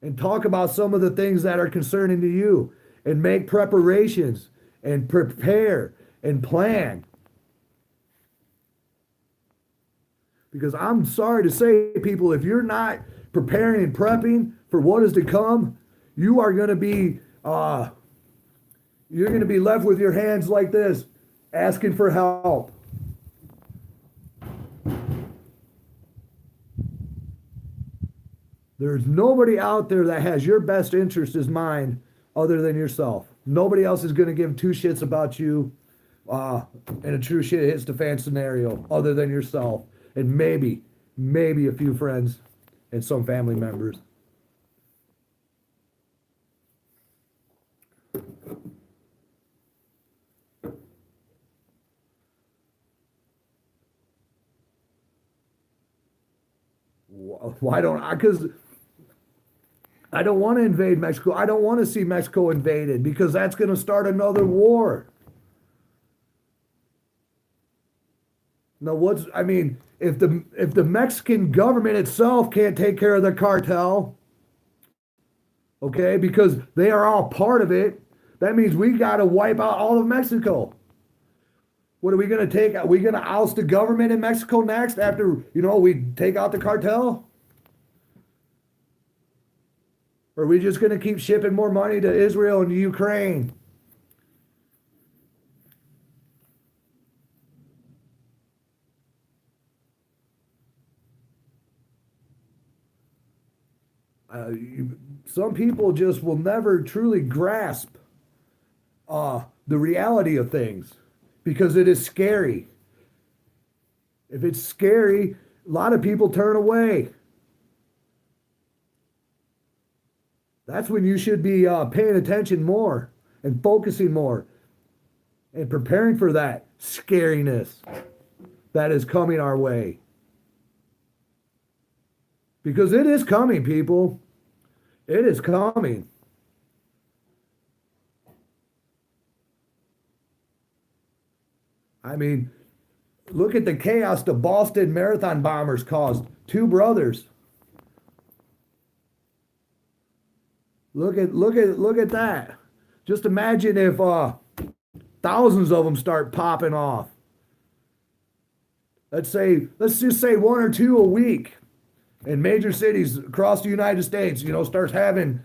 and talk about some of the things that are concerning to you and make preparations and prepare and plan. Because I'm sorry to say, people, if you're not preparing and prepping for what is to come, you are going to be you're going to be left with your hands like this, asking for help. There's nobody out there that has your best interest in mind other than yourself. Nobody else is going to give two shits about you in a true shit hits the fan scenario other than yourself. And maybe a few friends and some family members. Why don't I? Because I don't want to invade Mexico. I don't want to see Mexico invaded because that's going to start another war. Now, if the Mexican government itself can't take care of the cartel, okay, because they are all part of it, that means we got to wipe out all of Mexico. What are we going to take? Are we going to oust the government in Mexico next after, we take out the cartel? Or are we just going to keep shipping more money to Israel and to Ukraine? Some people just will never truly grasp the reality of things because it is scary. If it's scary, a lot of people turn away. That's when you should be paying attention more and focusing more and preparing for that scariness that is coming our way. Because it is coming, people. It is coming. I mean, Look at the chaos the Boston Marathon bombers caused. Two brothers. Look at that. Just imagine if thousands of them start popping off. Let's just say one or two a week in major cities across the United States, starts having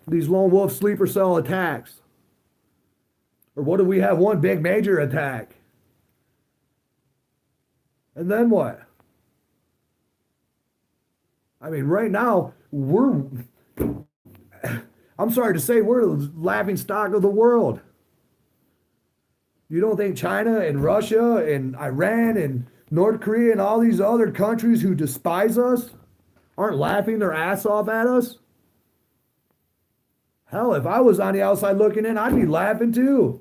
these lone wolf sleeper cell attacks. Or what if we have one big major attack? And then what? I mean, right now, I'm sorry to say, we're the laughing stock of the world. You don't think China and Russia and Iran and North Korea and all these other countries who despise us aren't laughing their ass off at us? Hell, if I was on the outside looking in, I'd be laughing too.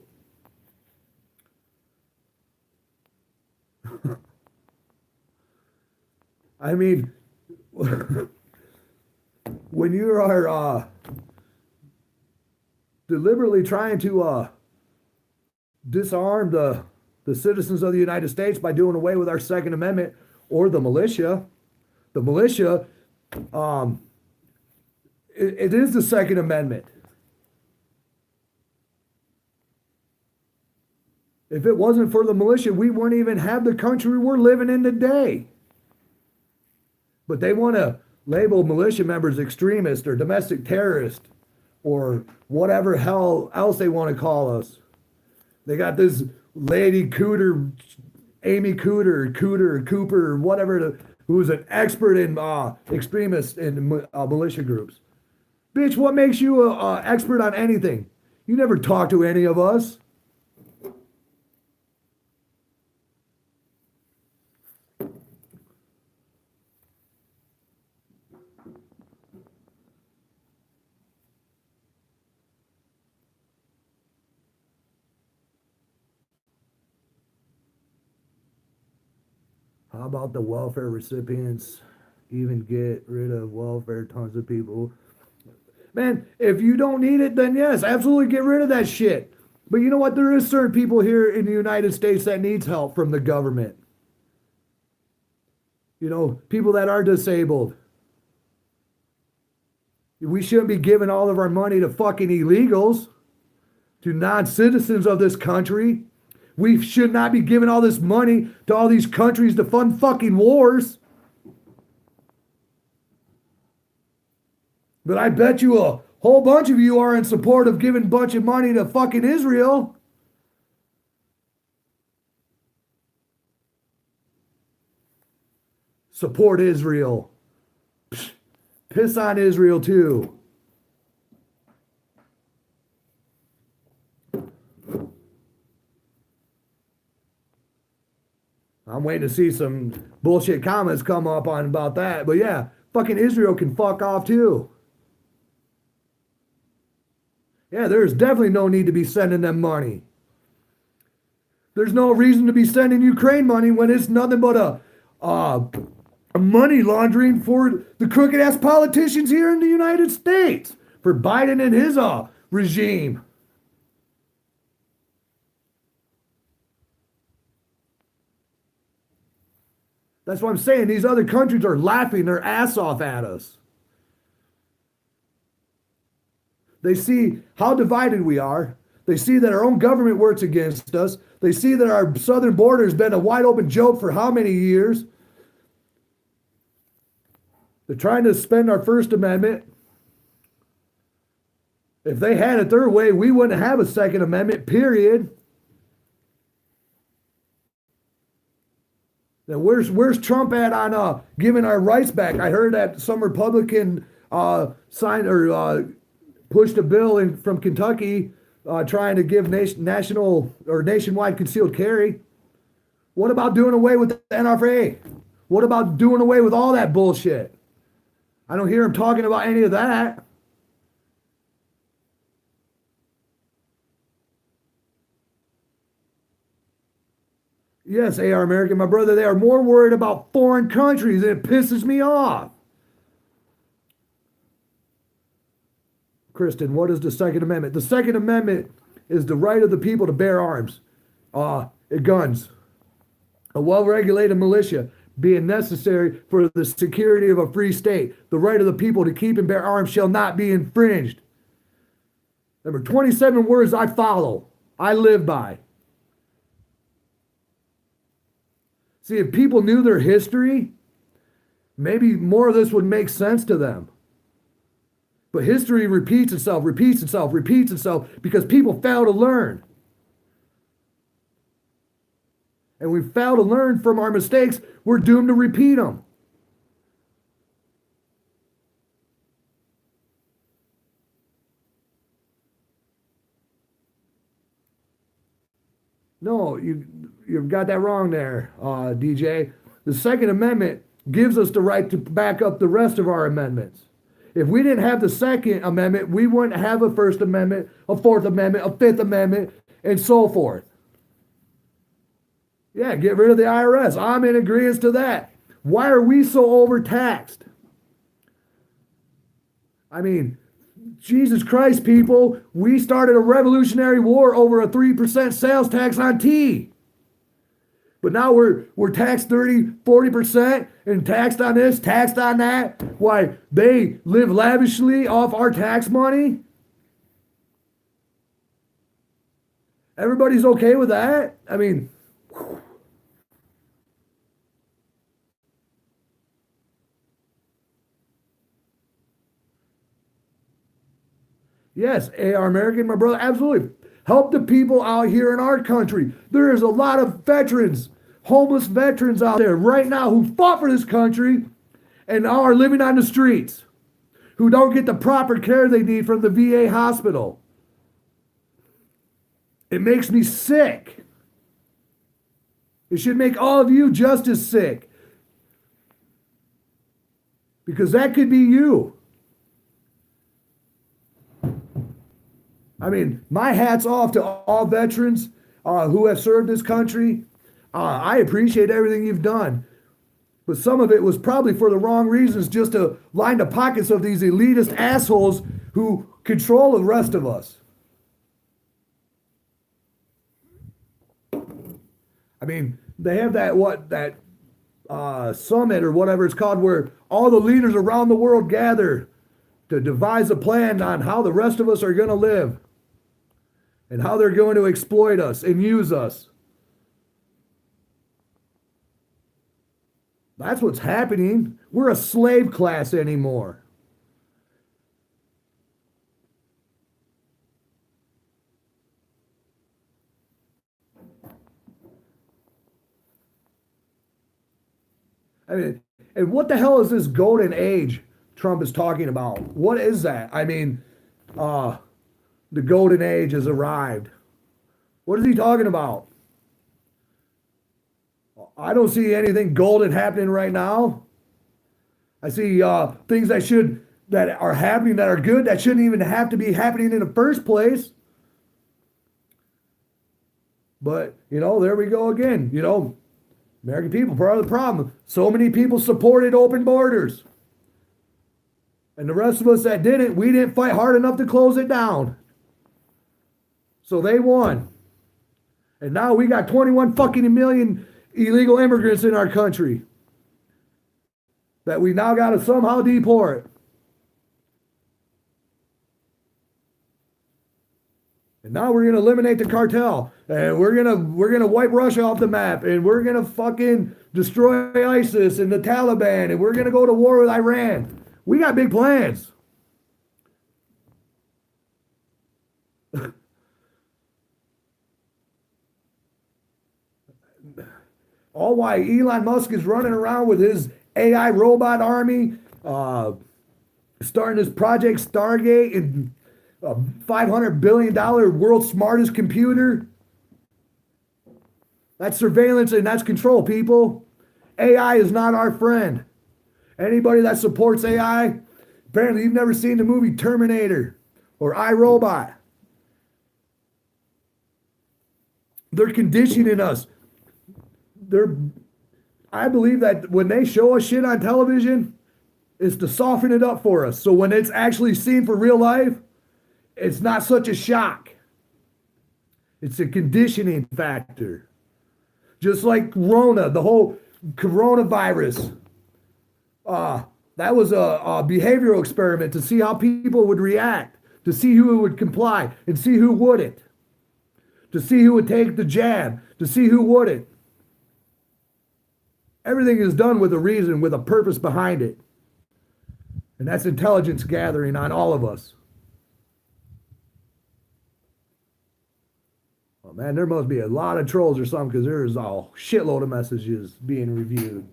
I mean, when you are deliberately trying to disarm the citizens of the United States by doing away with our Second Amendment, or the militia, it is the Second Amendment. If it wasn't for the militia, we wouldn't even have the country we're living in today. But they want to label militia members extremists or domestic terrorists or whatever hell else they want to call us. They got this lady Cooter, Amy Cooper, whatever, who's an expert in extremists and militia groups. Bitch, what makes you an expert on anything? You never talk to any of us. How about the welfare recipients? Even get rid of welfare, tons of people. Man, if you don't need it, then yes, absolutely get rid of that shit. But you know what? There is certain people here in the United States that needs help from the government. People that are disabled. We shouldn't be giving all of our money to fucking illegals, to non-citizens of this country. We should not be giving all this money to all these countries to fund fucking wars. But I bet you a whole bunch of you are in support of giving a bunch of money to fucking Israel. Support Israel. Piss on Israel too. I'm waiting to see some bullshit comments come up on about that. But yeah, fucking Israel can fuck off too. Yeah, there's definitely no need to be sending them money. There's no reason to be sending Ukraine money when it's nothing but a money laundering for the crooked ass politicians here in the United States, for Biden and his regime. That's what I'm saying. These other countries are laughing their ass off at us. They see how divided we are. They see that our own government works against us. They see that our southern border has been a wide open joke for how many years? They're trying to suspend our First Amendment. If they had it their way, we wouldn't have a Second Amendment, period. Now, where's Trump at on giving our rights back? I heard that some Republican signed or pushed a bill from Kentucky trying to give national or nationwide concealed carry. What about doing away with the NRA? What about doing away with all that bullshit? I don't hear him talking about any of that. Yes, AR American, my brother, they are more worried about foreign countries, and it pisses me off. Kristen, what is the Second Amendment? The Second Amendment is the right of the people to bear arms, guns. A well-regulated militia being necessary for the security of a free state. The right of the people to keep and bear arms shall not be infringed. Number 27 words I follow, I live by. See, if people knew their history, maybe more of this would make sense to them. But history repeats itself, repeats itself, repeats itself because people fail to learn. And we fail to learn from our mistakes, we're doomed to repeat them. No, you've got that wrong there, DJ. The Second Amendment gives us the right to back up the rest of our amendments. If we didn't have the Second Amendment, we wouldn't have a First Amendment, a Fourth Amendment, a Fifth Amendment, and so forth. Yeah, get rid of the IRS. I'm in agreement to that. Why are we so overtaxed? I mean, Jesus Christ, people, we started a revolutionary war over a 3% sales tax on tea. But now we're taxed 30, 40% and taxed on this, taxed on that. Why, they live lavishly off our tax money? Everybody's okay with that? I mean, yes, AR American, my brother, absolutely. Help the people out here in our country. There is a lot of veterans, homeless veterans out there right now who fought for this country and now are living on the streets, who don't get the proper care they need from the VA hospital. It makes me sick. It should make all of you just as sick. Because that could be you. I mean, my hat's off to all veterans who have served this country. I appreciate everything you've done. But some of it was probably for the wrong reasons, just to line the pockets of these elitist assholes who control the rest of us. I mean, they have that summit or whatever it's called where all the leaders around the world gather to devise a plan on how the rest of us are going to live and how they're going to exploit us and use us. That's what's happening. We're a slave class anymore. I mean, and what the hell is this golden age Trump is talking about? What is that? I mean, the golden age has arrived. What is he talking about? I don't see anything golden happening right now. I see things that are happening that are good that shouldn't even have to be happening in the first place. But, there we go again. American people, part of the problem. So many people supported open borders. And the rest of us that didn't, we didn't fight hard enough to close it down. So they won. And now we got 21 fucking million illegal immigrants in our country that we now got to somehow deport. And now we're gonna eliminate the cartel, and we're gonna wipe Russia off the map, and we're gonna fucking destroy ISIS and the Taliban, and we're gonna go to war with Iran. We got big plans. All why Elon Musk is running around with his AI robot army, starting his Project Stargate and a $500 billion world's smartest computer. That's surveillance and that's control, people. AI is not our friend. Anybody that supports AI, apparently you've never seen the movie Terminator or iRobot. They're conditioning us. I believe that when they show us shit on television, it's to soften it up for us. So when it's actually seen for real life, it's not such a shock. It's a conditioning factor. Just like Rona, the whole coronavirus. That was a behavioral experiment to see how people would react, to see who would comply and see who wouldn't, to see who would take the jab, to see who wouldn't. Everything is done with a reason, with a purpose behind it. And that's intelligence gathering on all of us. Oh man, there must be a lot of trolls or something because there's a shitload of messages being reviewed.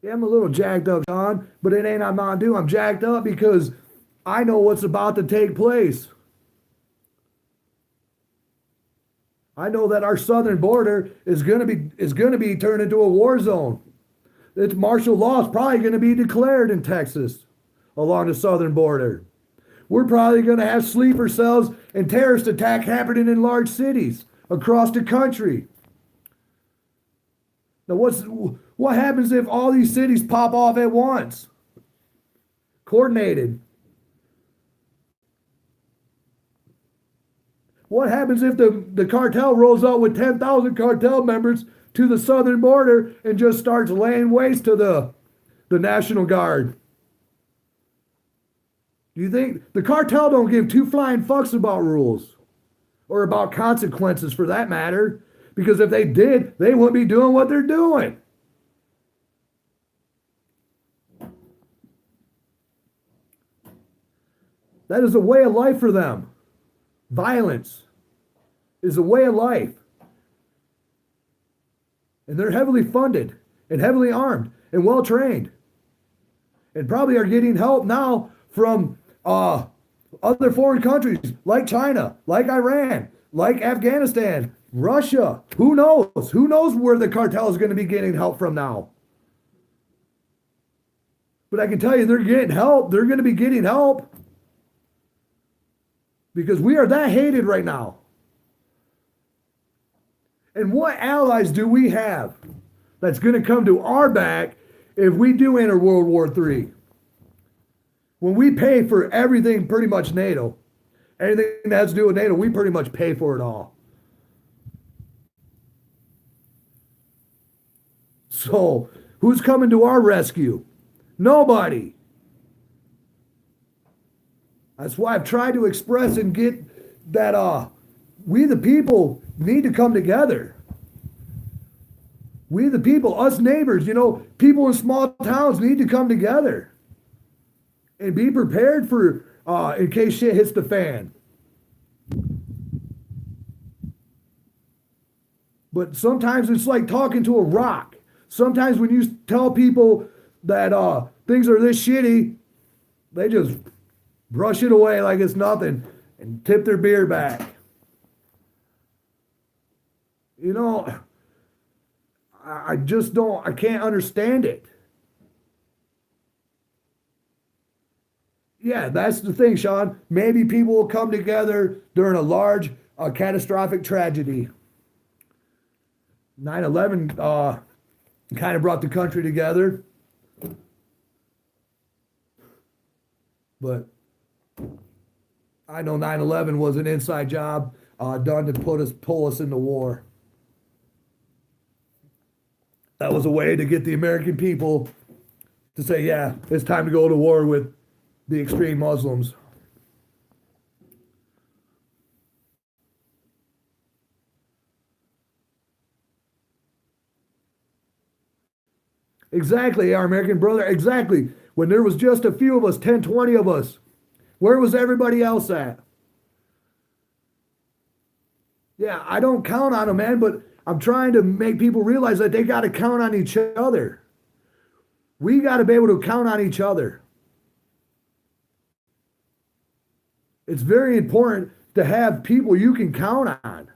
Yeah, I'm a little jacked up, John, but it ain't I'm not doing. I'm jacked up because I know what's about to take place. I know that our southern border is gonna be turned into a war zone. It's martial law is probably gonna be declared in Texas along the southern border. We're probably gonna have sleeper cells and terrorist attack happening in large cities across the country. Now, what happens if all these cities pop off at once? Coordinated. What happens if the cartel rolls out with 10,000 cartel members to the southern border and just starts laying waste to the National Guard? Do you think the cartel don't give two flying fucks about rules or about consequences for that matter? Because if they did, they wouldn't be doing what they're doing. That is a way of life for them. Violence is a way of life. And they're heavily funded and heavily armed and well trained. And probably are getting help now from other foreign countries like China, like Iran, like Afghanistan, Russia. Who knows? Who knows where the cartel is going to be getting help from now? But I can tell you they're getting help. They're going to be getting help. Because we are that hated right now. And what allies do we have that's going to come to our back if we do enter World War III? When we pay for everything, pretty much NATO, anything that has to do with NATO, we pretty much pay for it all. So, who's coming to our rescue? Nobody. That's why I've tried to express and get that we the people need to come together. We the people, us neighbors, people in small towns need to come together and be prepared for in case shit hits the fan. But sometimes it's like talking to a rock. Sometimes when you tell people that things are this shitty, they just brush it away like it's nothing and tip their beer back. I just don't, I can't understand it. Yeah, that's the thing, Sean. Maybe people will come together during a large, catastrophic tragedy. 9/11 kind of brought the country together. But I know 9/11 was an inside job done to pull us into war. That was a way to get the American people to say, yeah, it's time to go to war with the extreme Muslims. Exactly, our American brother, exactly. When there was just a few of us, 10, 20 of us, where was everybody else at? Yeah, I don't count on them, man, but I'm trying to make people realize that they got to count on each other. We got to be able to count on each other. It's very important to have people you can count on.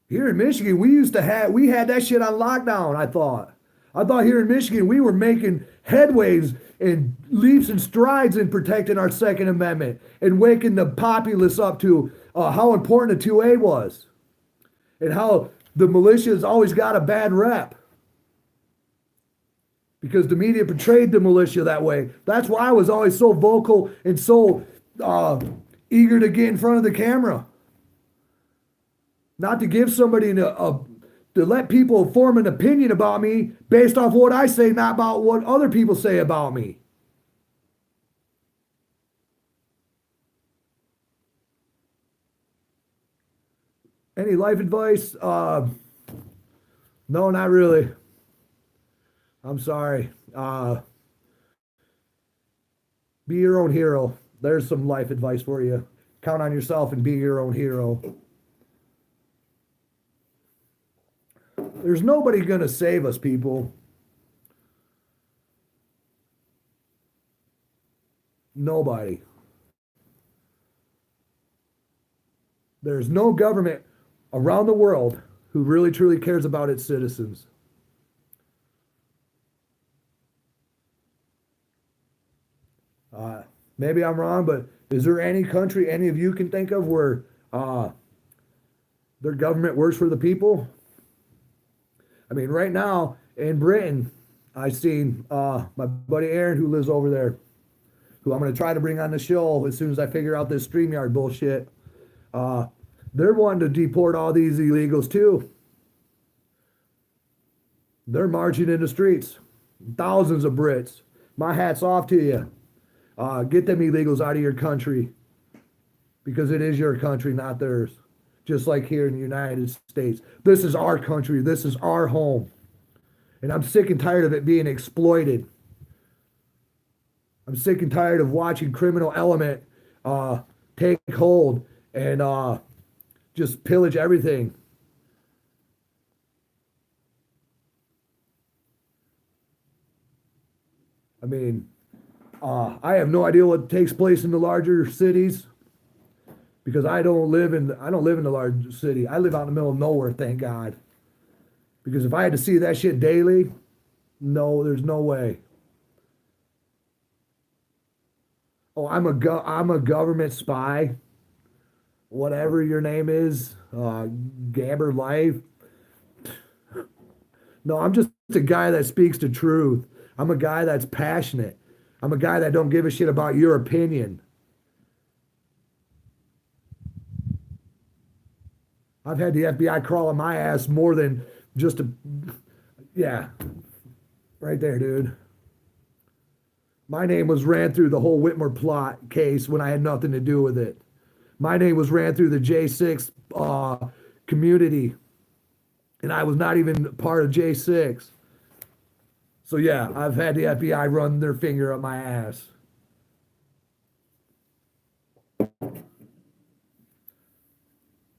Here in Michigan, we had that shit on lockdown, I thought. I thought here in Michigan we were making headways and leaps and strides in protecting our Second Amendment and waking the populace up to how important the 2A was and how the militia's always got a bad rep because the media portrayed the militia that way. That's why I was always so vocal and so eager to get in front of the camera. Not to give somebody to let people form an opinion about me based off what I say, not about what other people say about me. Any life advice? No, not really. I'm sorry. Be your own hero. There's some life advice for you. Count on yourself and be your own hero. There's nobody going to save us, people. Nobody. There's no government around the world who really truly cares about its citizens. Maybe I'm wrong, but is there any country any of you can think of where their government works for the people? I mean, right now in Britain, I've seen my buddy Aaron, who lives over there, who I'm going to try to bring on the show as soon as I figure out this StreamYard bullshit. They're wanting to deport all these illegals too. They're marching in the streets. Thousands of Brits. My hat's off to you. Get them illegals out of your country because it is your country, not theirs. Just like here in the United States. This is our country. This is our home. And I'm sick and tired of it being exploited. I'm sick and tired of watching criminal element take hold and just pillage everything. I mean, I have no idea what takes place in the larger cities because I don't live in the large city. I live out in the middle of nowhere, thank God. Because if I had to see that shit daily, no, there's no way. Oh, I'm a government spy. Whatever your name is, Gabber Life. No, I'm just a guy that speaks the truth. I'm a guy that's passionate. I'm a guy that don't give a shit about your opinion. I've had the FBI crawling my ass more than just yeah, right there, dude. My name was ran through the whole Whitmer plot case when I had nothing to do with it. My name was ran through the J6 community, and I was not even part of J6. So yeah, I've had the FBI run their finger up my ass.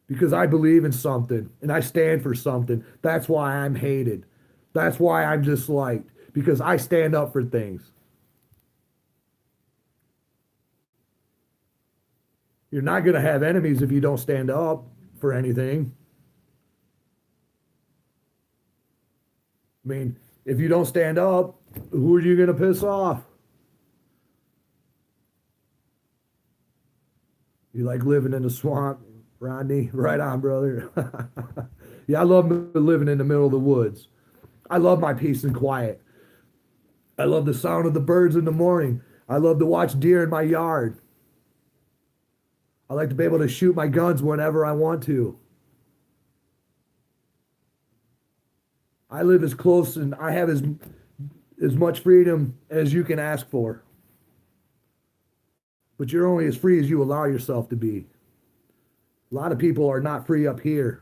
Because I believe in something and I stand for something. That's why I'm hated. That's why I'm disliked. Because I stand up for things. You're not going to have enemies if you don't stand up for anything. I mean, if you don't stand up, who are you going to piss off? You like living in the swamp, Rodney? Right on, brother. Yeah, I love living in the middle of the woods. I love my peace and quiet. I love the sound of the birds in the morning. I love to watch deer in my yard. I like to be able to shoot my guns whenever I want to. I live as close and I have as much freedom as you can ask for. But you're only as free as you allow yourself to be. A lot of people are not free up here.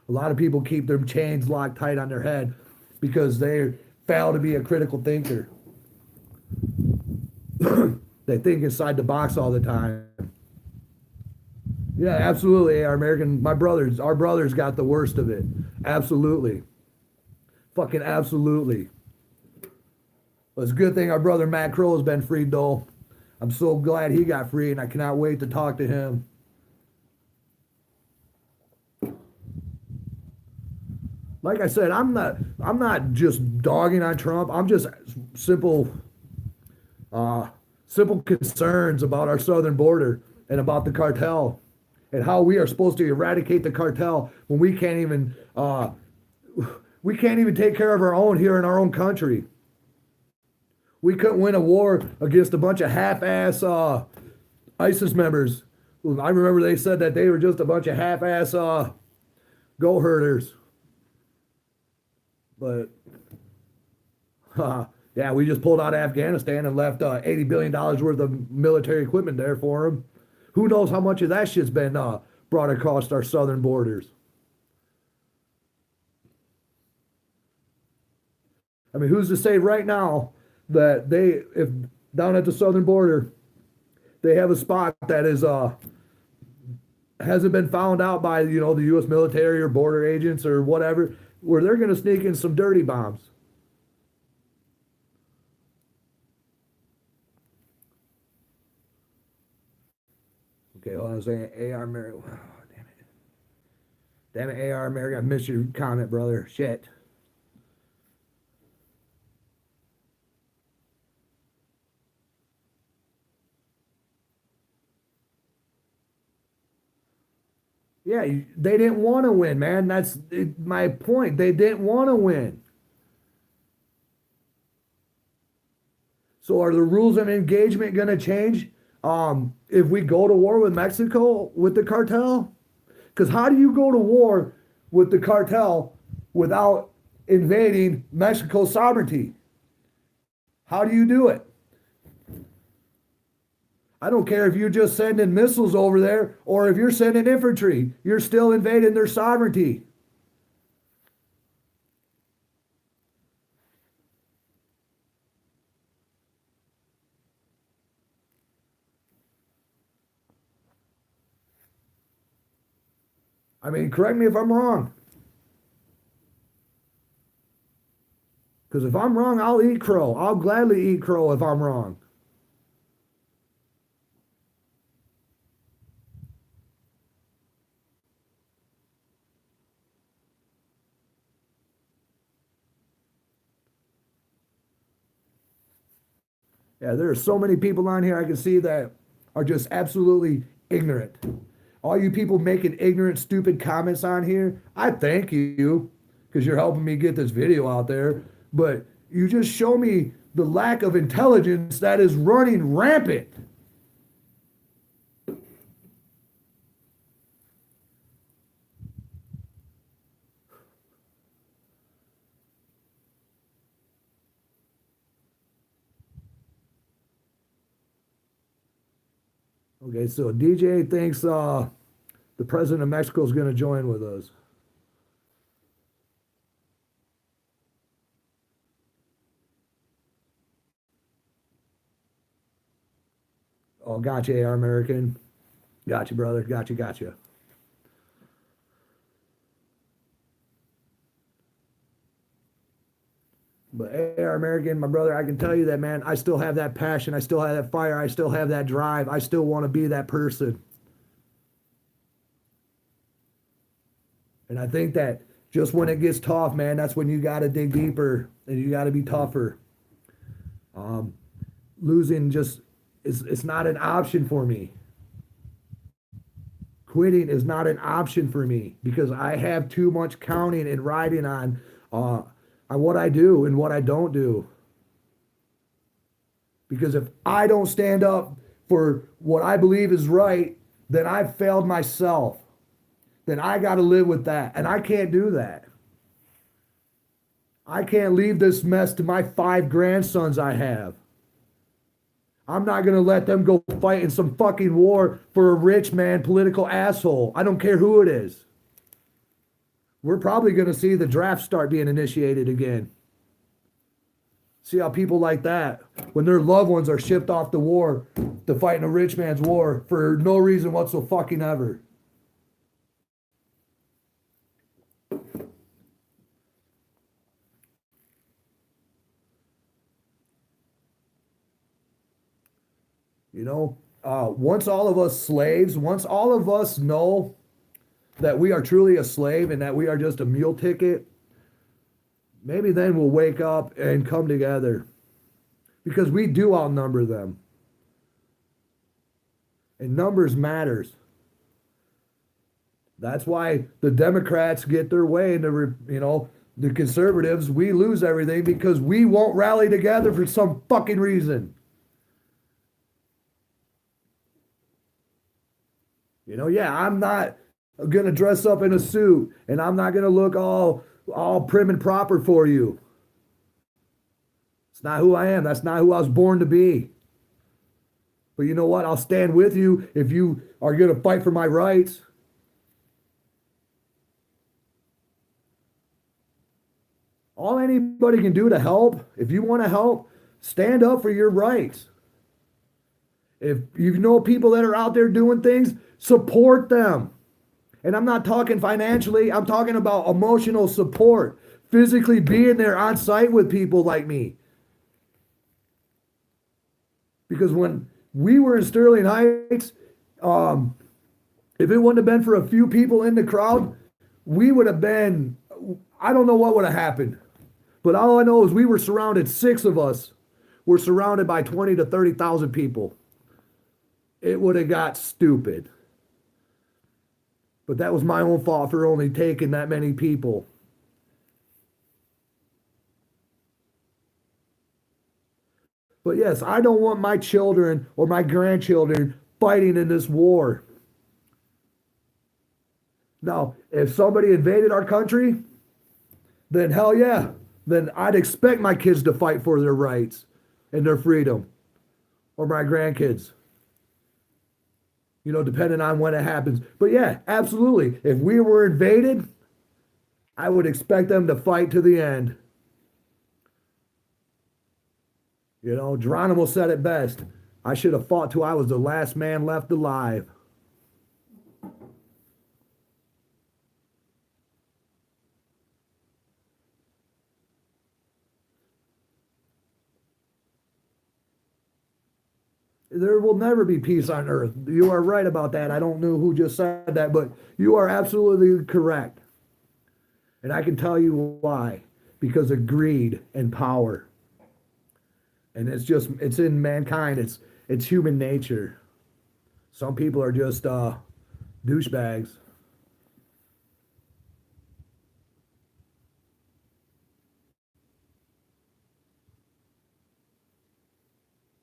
A lot of people keep their chains locked tight on their head because they fail to be a critical thinker. They think inside the box all the time. Yeah, absolutely. Our brothers got the worst of it. Absolutely. Fucking absolutely. Well, it's a good thing our brother Matt Crow has been freed, though. I'm so glad he got free, and I cannot wait to talk to him. like I said, I'm not just dogging on Trump. I'm just simple uh, simple concerns about our southern border and about the cartel and how we are supposed to eradicate the cartel when we can't even take care of our own here in our own country. We couldn't win a war against a bunch of half-ass ISIS members. I remember they said that they were just a bunch of half-ass goat herders. But yeah, we just pulled out of Afghanistan and left $80 billion worth of military equipment there for them. Who knows how much of that shit's been brought across our southern borders? I mean, who's to say right now that if down at the southern border, they have a spot that is hasn't been found out by the U.S. military or border agents or whatever, where they're going to sneak in some dirty bombs. Okay, hold on a second. AR Mary. Oh, damn it. Damn it, AR Mary. I missed your comment, brother. Shit. Yeah, they didn't want to win, man. That's my point. They didn't want to win. So are the rules of engagement going to change if we go to war with Mexico with the cartel? Because how do you go to war with the cartel without invading Mexico's sovereignty? How do you do it? I don't care if you're just sending missiles over there or if you're sending infantry. You're still invading their sovereignty. I mean, correct me if I'm wrong. Because if I'm wrong, I'll eat crow. I'll gladly eat crow if I'm wrong. Yeah, there are so many people on here I can see that are just absolutely ignorant. All you people making ignorant, stupid comments on here, I thank you because you're helping me get this video out there. But you just show me the lack of intelligence that is running rampant. Okay, so DJ thinks the president of Mexico is going to join with us. Oh, gotcha, AR American. Gotcha, brother. Gotcha, gotcha. But AR American, my brother, I can tell you that, man, I still have that passion. I still have that fire. I still have that drive. I still want to be that person. And I think that just when it gets tough, man, that's when you got to dig deeper and you got to be tougher. Um, Losing just it's not an option for me. Quitting is not an option for me because I have too much counting and riding on what I do and what I don't do. Because if I don't stand up for what I believe is right, then I've failed myself. Then I got to live with that. And I can't do that. I can't leave this mess to my 5 grandsons I have. I'm not going to let them go fight in some fucking war for a rich man political asshole. I don't care who it is. We're probably going to see the draft start being initiated again. See how people like that, when their loved ones are shipped off to war to fight in a rich man's war for no reason whatsoever. Once all of us slaves, once all of us know that we are truly a slave and that we are just a meal ticket, Maybe then we'll wake up and come together because we do outnumber them. And numbers matters. That's why the Democrats get their way and the conservatives, we lose everything because we won't rally together for some fucking reason. Yeah, I'm not going to dress up in a suit and I'm not going to look all prim and proper for you. It's not who I am. That's not who I was born to be. But you know what? I'll stand with you if you are going to fight for my rights. All anybody can do to help, if you want to help, stand up for your rights. If you know people that are out there doing things, support them. And I'm not talking financially, I'm talking about emotional support, physically being there on site with people like me. Because when we were in Sterling Heights, if it wouldn't have been for a few people in the crowd, we would have been, I don't know what would have happened. But all I know is we were surrounded, 6 of us were surrounded by 20 to 30,000 people. It would have got stupid. But that was my own fault for only taking that many people. But yes, I don't want my children or my grandchildren fighting in this war. Now, if somebody invaded our country, then hell yeah. Then I'd expect my kids to fight for their rights and their freedom. Or my grandkids. Depending on when it happens. But yeah, absolutely. If we were invaded, I would expect them to fight to the end. Geronimo said it best. I should have fought till I was the last man left alive. There will never be peace on earth. You are right about that. I don't know who just said that, but you are absolutely correct. And I can tell you why. Because of greed and power. And it's in mankind. It's human nature. Some people are just douchebags.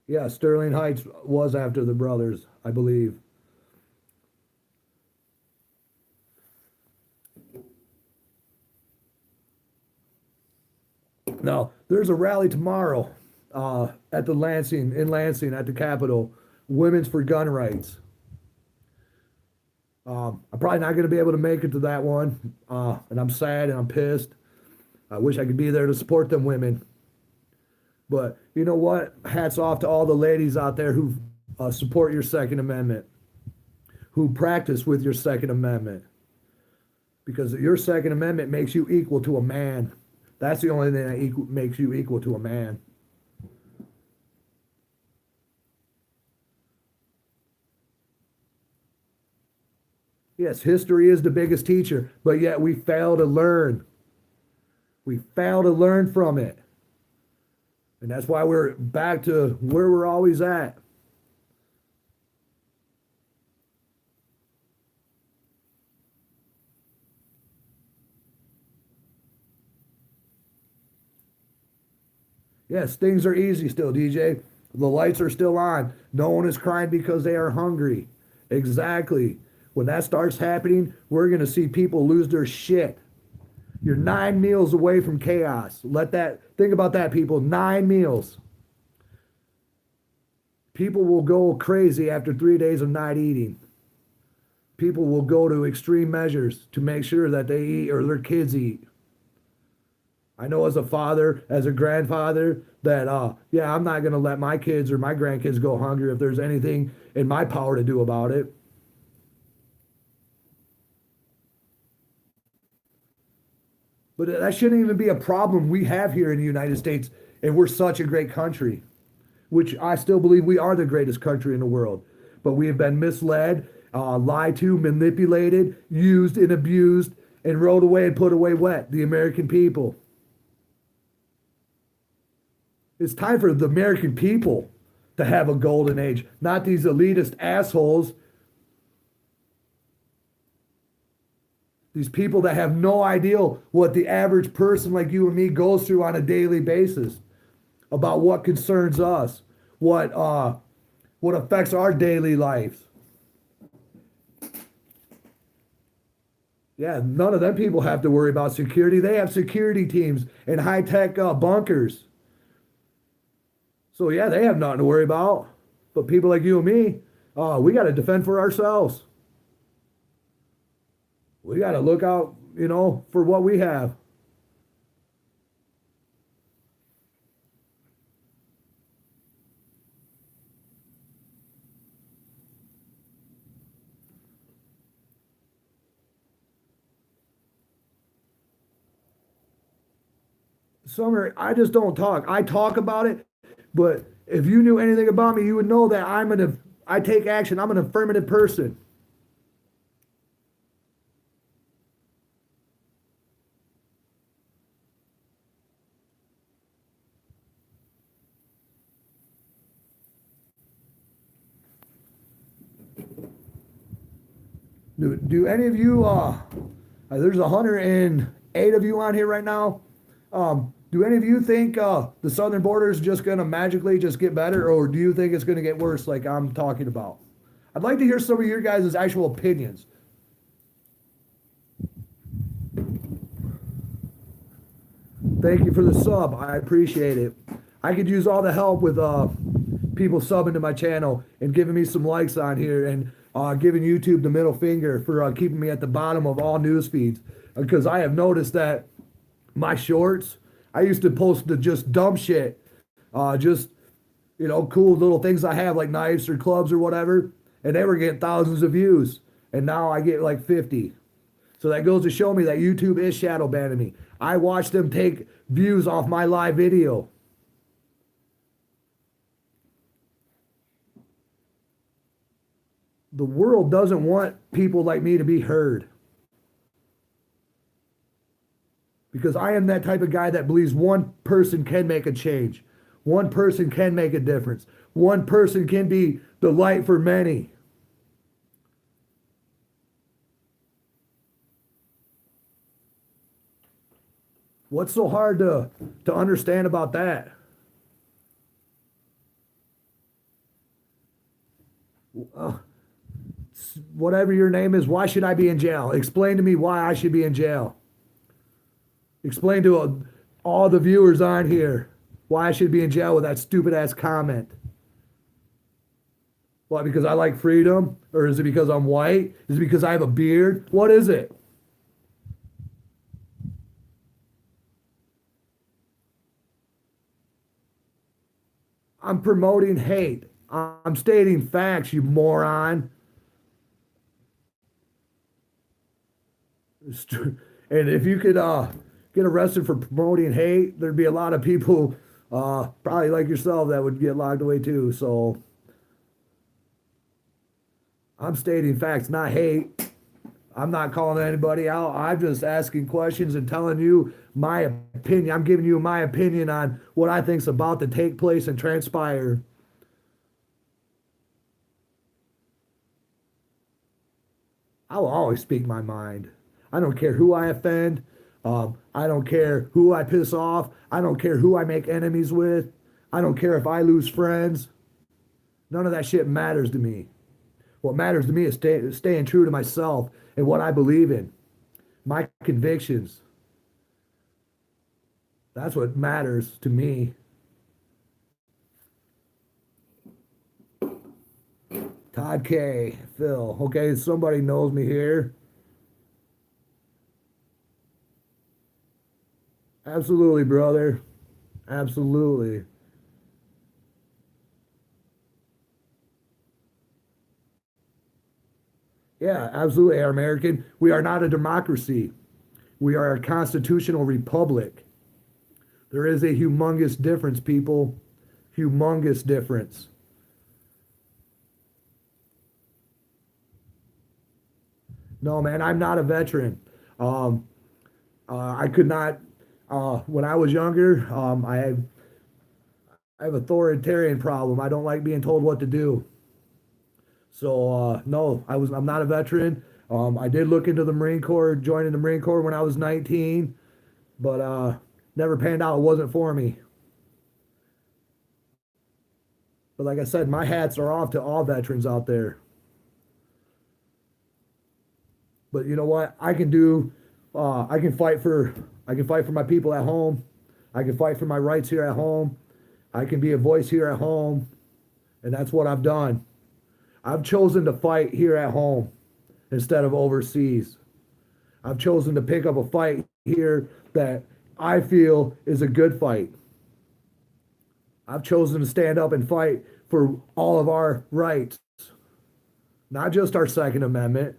Yeah, Sterling Heights was after the brothers, I believe. Now, there's a rally tomorrow at in Lansing, at the Capitol, Women's for Gun Rights. I'm probably not going to be able to make it to that one, and I'm sad and I'm pissed. I wish I could be there to support them women. But you know what? Hats off to all the ladies out there who support your Second Amendment, who practice with your Second Amendment. Because your Second Amendment makes you equal to a man. That's the only thing that makes you equal to a man. Yes, history is the biggest teacher, but yet we fail to learn. We fail to learn from it. And that's why we're back to where we're always at. Yes, things are easy still, DJ. The lights are still on. No one is crying because they are hungry. Exactly. When that starts happening, we're going to see people lose their shit. You're 9 meals away from chaos. Think about that, people. 9 meals. People will go crazy after 3 days of not eating. People will go to extreme measures to make sure that they eat or their kids eat. I know as a father, as a grandfather, that, I'm not going to let my kids or my grandkids go hungry if there's anything in my power to do about it. But that shouldn't even be a problem we have here in the United States if we're such a great country, which I still believe we are the greatest country in the world. But we have been misled, lied to, manipulated, used and abused, and rolled away and put away wet, the American people. It's time for the American people to have a golden age, not these elitist assholes, these people that have no idea what the average person like you and me goes through on a daily basis about what concerns us, what affects our daily lives. Yeah, none of them people have to worry about security. They have security teams and high tech bunkers. So yeah, they have nothing to worry about. But people like you and me, we got to defend for ourselves. We got to look out, for what we have. Summer, I just don't talk. I talk about it, but if you knew anything about me, you would know that I take action. I'm an affirmative person. Do any of you, there's 108 of you on here right now. Do any of you think the southern border is just going to magically just get better, or do you think it's going to get worse like I'm talking about? I'd like to hear some of your guys' actual opinions. Thank you for the sub. I appreciate it. I could use all the help with people subbing to my channel and giving me some likes on here and giving YouTube the middle finger for keeping me at the bottom of all news feeds. Because I have noticed that my shorts, I used to post the just dumb shit, just cool little things I have like knives or clubs or whatever, and they were getting thousands of views, and now I get like 50. So that goes to show me that YouTube is shadow banning me. I watch them take views off my live video. The world doesn't want people like me to be heard. Because I am that type of guy that believes one person can make a change. One person can make a difference. One person can be the light for many. What's so hard to understand about that? Uh, Whatever your name is, why should I be in jail? Explain to me why I should be in jail. Explain to all the viewers on here why I should be in jail with that stupid ass comment. What, because I like freedom? Or is it because I'm white? Is it because I have a beard? What is it? I'm promoting hate. I'm stating facts, you moron. And if you could get arrested for promoting hate, there'd be a lot of people, probably like yourself, that would get locked away too. So I'm stating facts, not hate. I'm not calling anybody out. I'm just asking questions and telling you my opinion. I'm giving you my opinion on what I think's about to take place and transpire. I will always speak my mind. I don't care who I offend. I don't care who I piss off. I don't care who I make enemies with. I don't care if I lose friends. None of that shit matters to me. What matters to me is staying true to myself and what I believe in, my convictions. That's what matters to me. Todd K, Phil. Okay, somebody knows me here. Absolutely, brother. Absolutely. Yeah, absolutely, our American. We are not a democracy. We are a constitutional republic. There is a humongous difference, people. Humongous difference. No, man, I'm not a veteran. Um, I could not. When I was younger, I have authoritarian problem. I don't like being told what to do. So no, I'm not a veteran. I did look into the Marine Corps, joining the Marine Corps when I was 19, but never panned out. It wasn't for me. But like I said, my hats are off to all veterans out there. But you know what? I can do. I can fight for. I can fight for my people at home. I can fight for my rights here at home. I can be a voice here at home, and that's what I've done. I've chosen to fight here at home instead of overseas. I've chosen to pick up a fight here that I feel is a good fight. I've chosen to stand up and fight for all of our rights, not just our Second Amendment,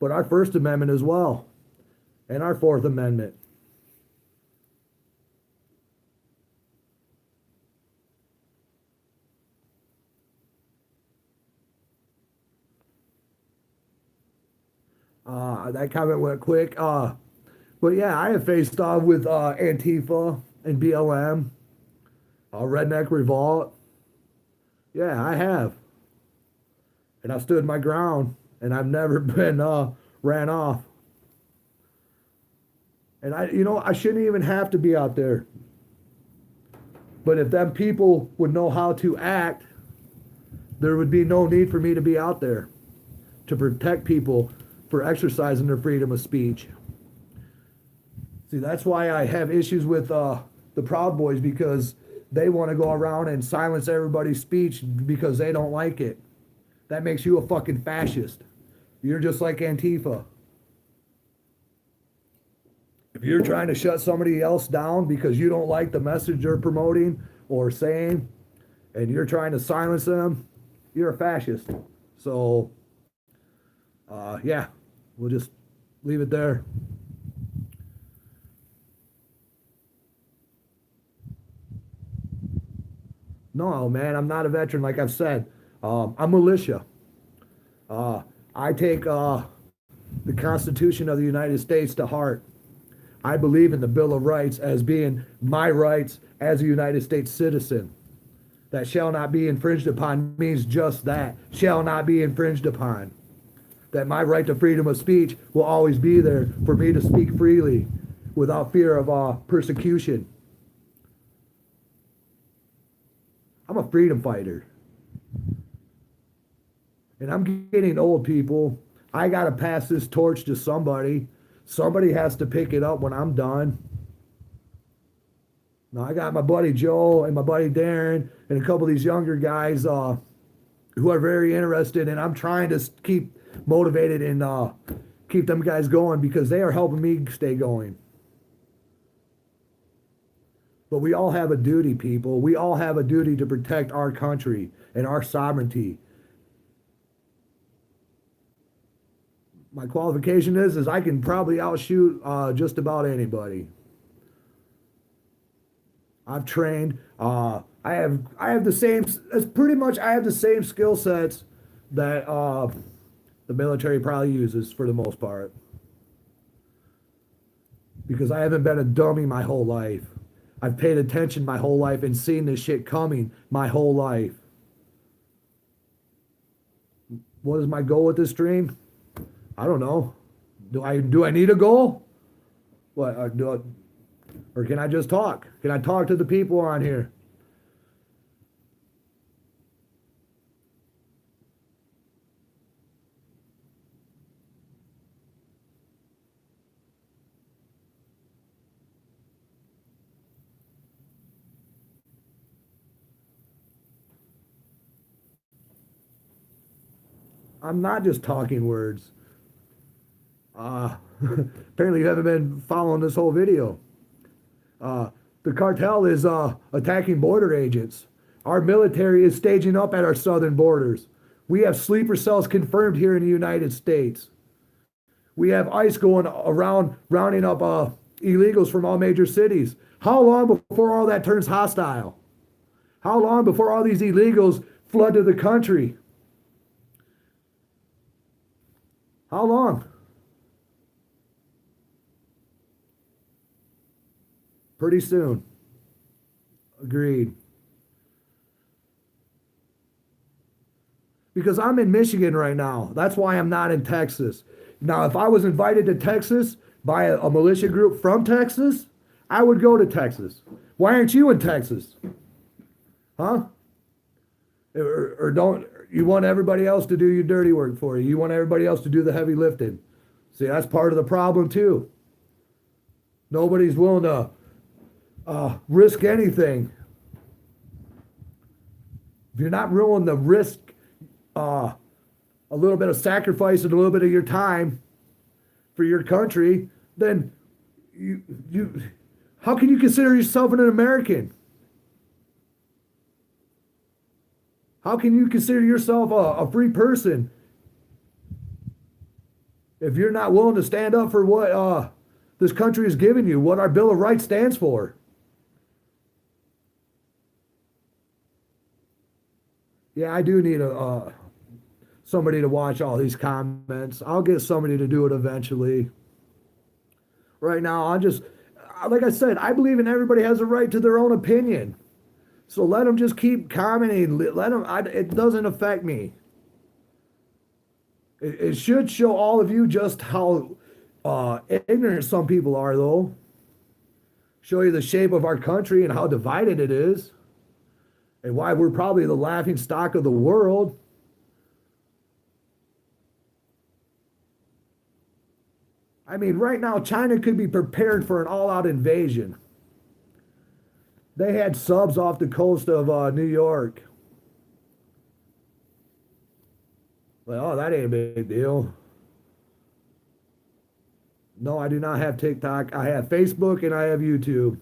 but our First Amendment as well, and our Fourth Amendment. That comment went quick. But yeah, I have faced off with Antifa and BLM, Redneck Revolt. Yeah, I have. And I've stood my ground, and I've never been ran off. And I shouldn't even have to be out there. But if them people would know how to act, there would be no need for me to be out there to protect people for exercising their freedom of speech. See, that's why I have issues with the Proud Boys, because they want to go around and silence everybody's speech because they don't like it. That makes you a fucking fascist. You're just like Antifa. If you're trying to shut somebody else down because you don't like the message they're promoting or saying, and you're trying to silence them, you're a fascist. So, yeah, we'll just leave it there. No, man, I'm not a veteran, like I've said. I'm militia. Uh, I take the Constitution of the United States to heart. I believe in the Bill of Rights as being my rights as a United States citizen. That shall not be infringed upon means just that, shall not be infringed upon. That my right to freedom of speech will always be there for me to speak freely without fear of persecution. I'm a freedom fighter. And I'm getting old, people. I got to pass this torch to somebody. Somebody has to pick it up when I'm done. Now, I got my buddy Joe and my buddy Darren and a couple of these younger guys who are very interested, and I'm trying to keep motivated and keep them guys going because they are helping me stay going. But we all have a duty, people. We all have a duty to protect our country and our sovereignty. My qualification is I can probably outshoot just about anybody. I've trained. I have the same. It's pretty much I have the same skill sets that the military probably uses for the most part. Because I haven't been a dummy my whole life. I've paid attention my whole life and seen this shit coming my whole life. What is my goal with this stream? I don't know. Do I need a goal? What or can I just talk? Can I talk to the people on here? I'm not just talking words. Apparently you haven't been following this whole video. The cartel is attacking border agents. Our military is staging up at our southern borders. We have sleeper cells confirmed here in the United States. We have ICE going around rounding up illegals from all major cities. How long before all that turns hostile? How long before all these illegals flood to the country? How long? Pretty soon. Agreed. because I'm in Michigan right now. That's why I'm not in Texas. Now, if I was invited to Texas by a militia group from Texas, I would go to Texas. Why aren't you in Texas? Huh? Or don't you want everybody else to do your dirty work for you? You want everybody else to do the heavy lifting. See, that's part of the problem too. Nobody's willing to risk anything. If you're not willing to risk a little bit of sacrifice and a little bit of your time for your country, then you how can you consider yourself an American? How can you consider yourself a free person if you're not willing to stand up for what this country has given you, what our Bill of Rights stands for? Yeah, I do need somebody to watch all these comments. I'll get somebody to do it eventually. Right now, I'm just, like I said, I believe in everybody has a right to their own opinion. So let them just keep commenting. Let them. It doesn't affect me. It should show all of you just how ignorant some people are, though. Show you the shape of our country and how divided it is, and why we're probably the laughing stock of the world. I mean, right now, China could be prepared for an all-out invasion. They had subs off the coast of New York. Like, oh, that ain't a big deal. No, I do not have TikTok. I have Facebook and I have YouTube.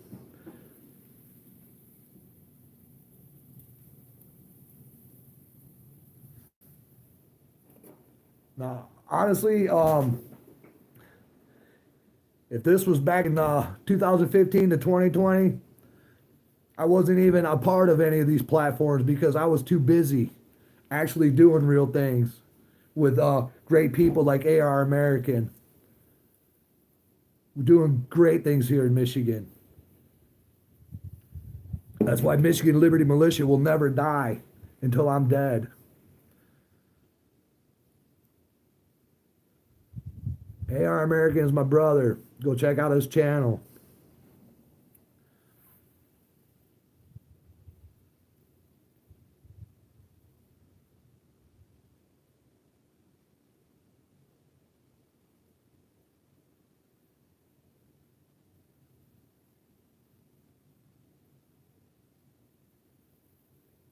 Now, honestly, if this was back in 2015 to 2020, I wasn't even a part of any of these platforms because I was too busy actually doing real things with great people like AR American. We're doing great things here in Michigan. That's why Michigan Liberty Militia will never die until I'm dead. AR American is my brother. Go check out his channel.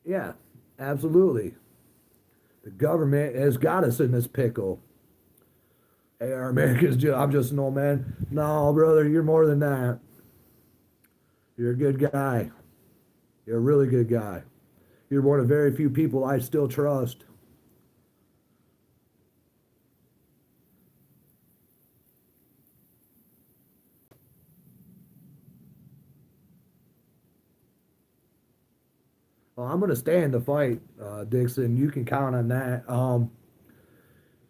Yeah, absolutely. The government has got us in this pickle. AR Americans, I'm just an old man. No, brother, you're more than that. You're a good guy. You're a really good guy. You're one of very few people I still trust. Well, I'm going to stay in the fight, Dixon. You can count on that.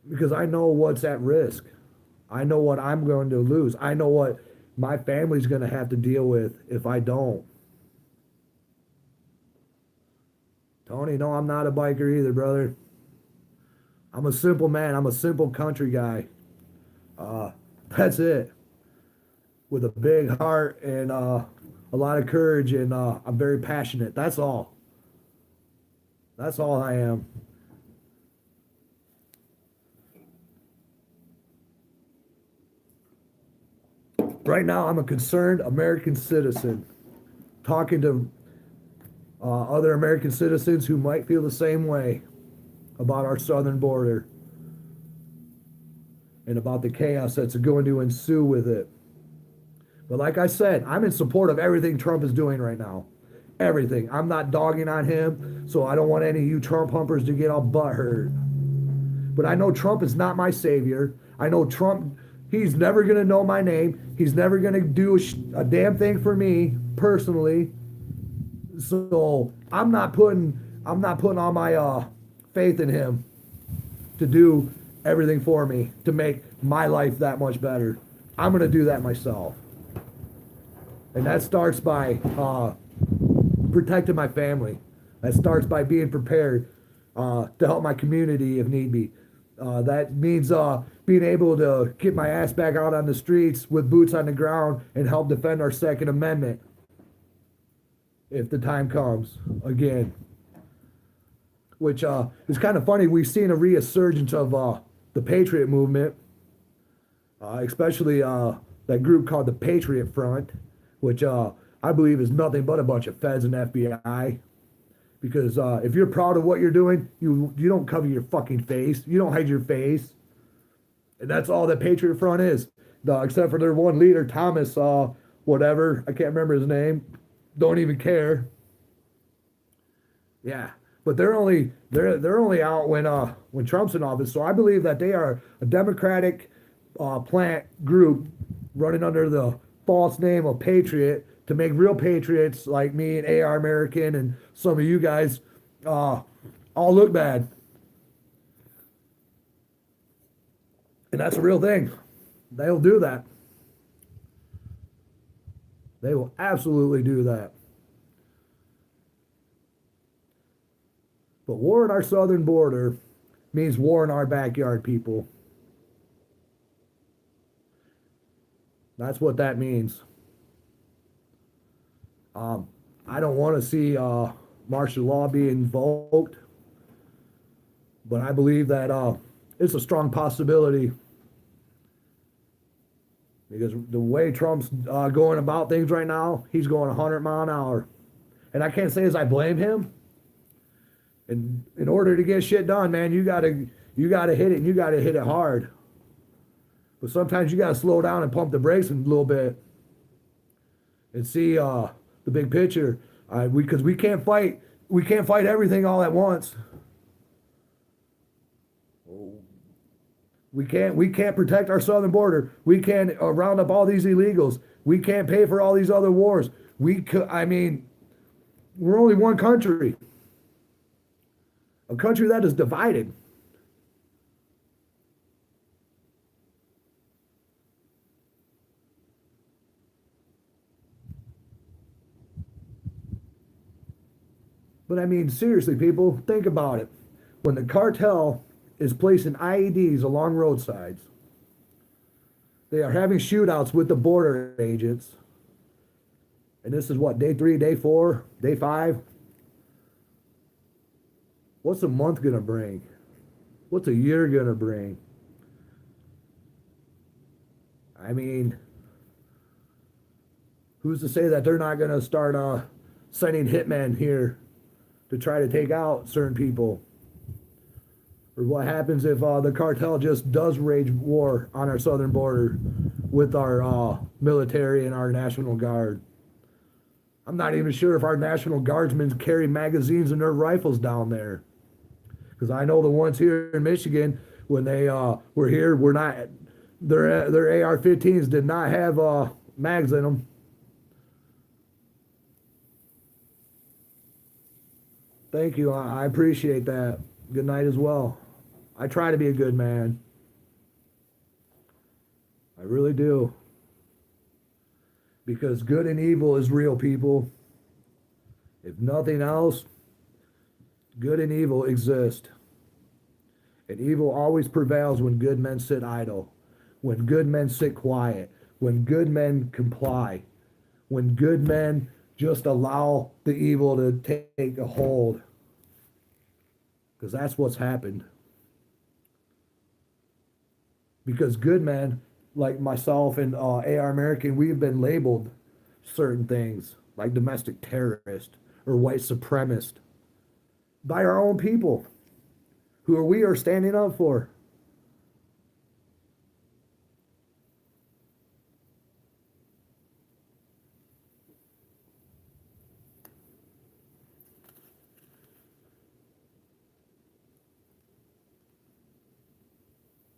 Because I know what's at risk. I know what I'm going to lose. I know what my family's going to have to deal with if I don't. Tony, no, I'm not a biker either, brother. I'm a simple man. I'm a simple country guy. That's it. With a big heart and a lot of courage, and I'm very passionate. That's all. That's all I am. Right now, I'm a concerned American citizen talking to other American citizens who might feel the same way about our southern border and about the chaos that's going to ensue with it. But like I said, I'm in support of everything Trump is doing right now. Everything. I'm not dogging on him, so I don't want any of you Trump humpers to get all butthurt. But I know Trump is not my savior. I know Trump, he's never going to know my name. He's never going to do a damn thing for me personally. So I'm not putting all my faith in him to do everything for me to make my life that much better. I'm going to do that myself. And that starts by protecting my family. That starts by being prepared. to help my community if need be. That means being able to get my ass back out on the streets with boots on the ground and help defend our Second Amendment if the time comes again. Which is kind of funny. We've seen a resurgence of the Patriot movement, especially that group called the Patriot Front, which I believe is nothing but a bunch of feds and FBI. Because if you're proud of what you're doing, you don't cover your fucking face. You don't hide your face. And that's all that Patriot Front is. Except for their one leader, Thomas, whatever. I can't remember his name. Don't even care. Yeah. But they're only out when Trump's in office. So I believe that they are a Democratic plant group running under the false name of Patriot to make real patriots like me and AR American and some of you guys all look bad. And that's a real thing. They'll do that. They will absolutely do that. But war in our southern border means war in our backyard, people. That's what that means. I don't want to see martial law be invoked, but I believe that it's a strong possibility because the way Trump's going about things right now, he's going 100 mile an hour. And I can't say as I blame him. And in order to get shit done, man, you gotta hit it, and you gotta hit it hard. But sometimes you gotta slow down and pump the brakes a little bit and see the big picture. Because we can't fight everything all at once. We can't protect our southern border. We can't round up all these illegals. We can't pay for all these other wars. We're only one country. A country that is divided. But I mean, seriously, people, think about it. When the cartel is placing IEDs along roadsides, they are having shootouts with the border agents. And this is what, day 3, day 4, day 5? What's a month gonna bring? What's a year gonna bring? I mean, who's to say that they're not gonna start sending hitmen here to try to take out certain people? Or what happens if the cartel just does wage war on our southern border with our military and our National Guard? I'm not even sure if our National Guardsmen carry magazines in their rifles down there. Because I know the ones here in Michigan, when they were here, were not, their AR-15s did not have mags in them. Thank you. I appreciate that. Good night as well. I try to be a good man. I really do. Because good and evil is real, people. If nothing else, good and evil exist. And evil always prevails when good men sit idle, when good men sit quiet, when good men comply, when good men just allow the evil to take a hold. Because that's what's happened. Because good men, like myself and AR American, we've been labeled certain things, like domestic terrorist or white supremacist, by our own people, who we are standing up for.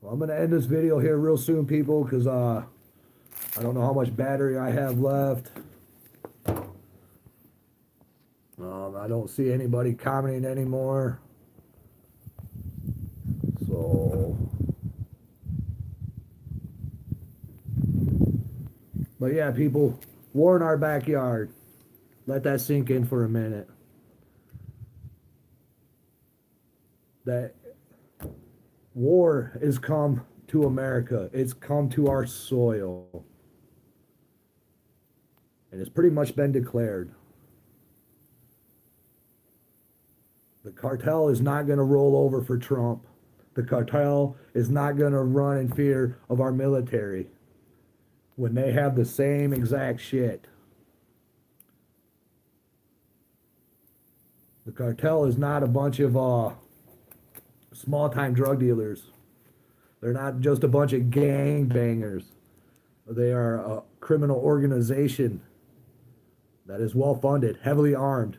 Well, I'm going to end this video here real soon, people, because I don't know how much battery I have left. I don't see anybody commenting anymore. So, but yeah, people, war in our backyard. Let that sink in for a minute. that war has come to America. It's come to our soil. And it's pretty much been declared. The cartel is not going to roll over for Trump. The cartel is not going to run in fear of our military when they have the same exact shit. The cartel is not a bunch of small-time drug dealers. They're not just a bunch of gang bangers. They are a criminal organization that is well-funded, heavily armed.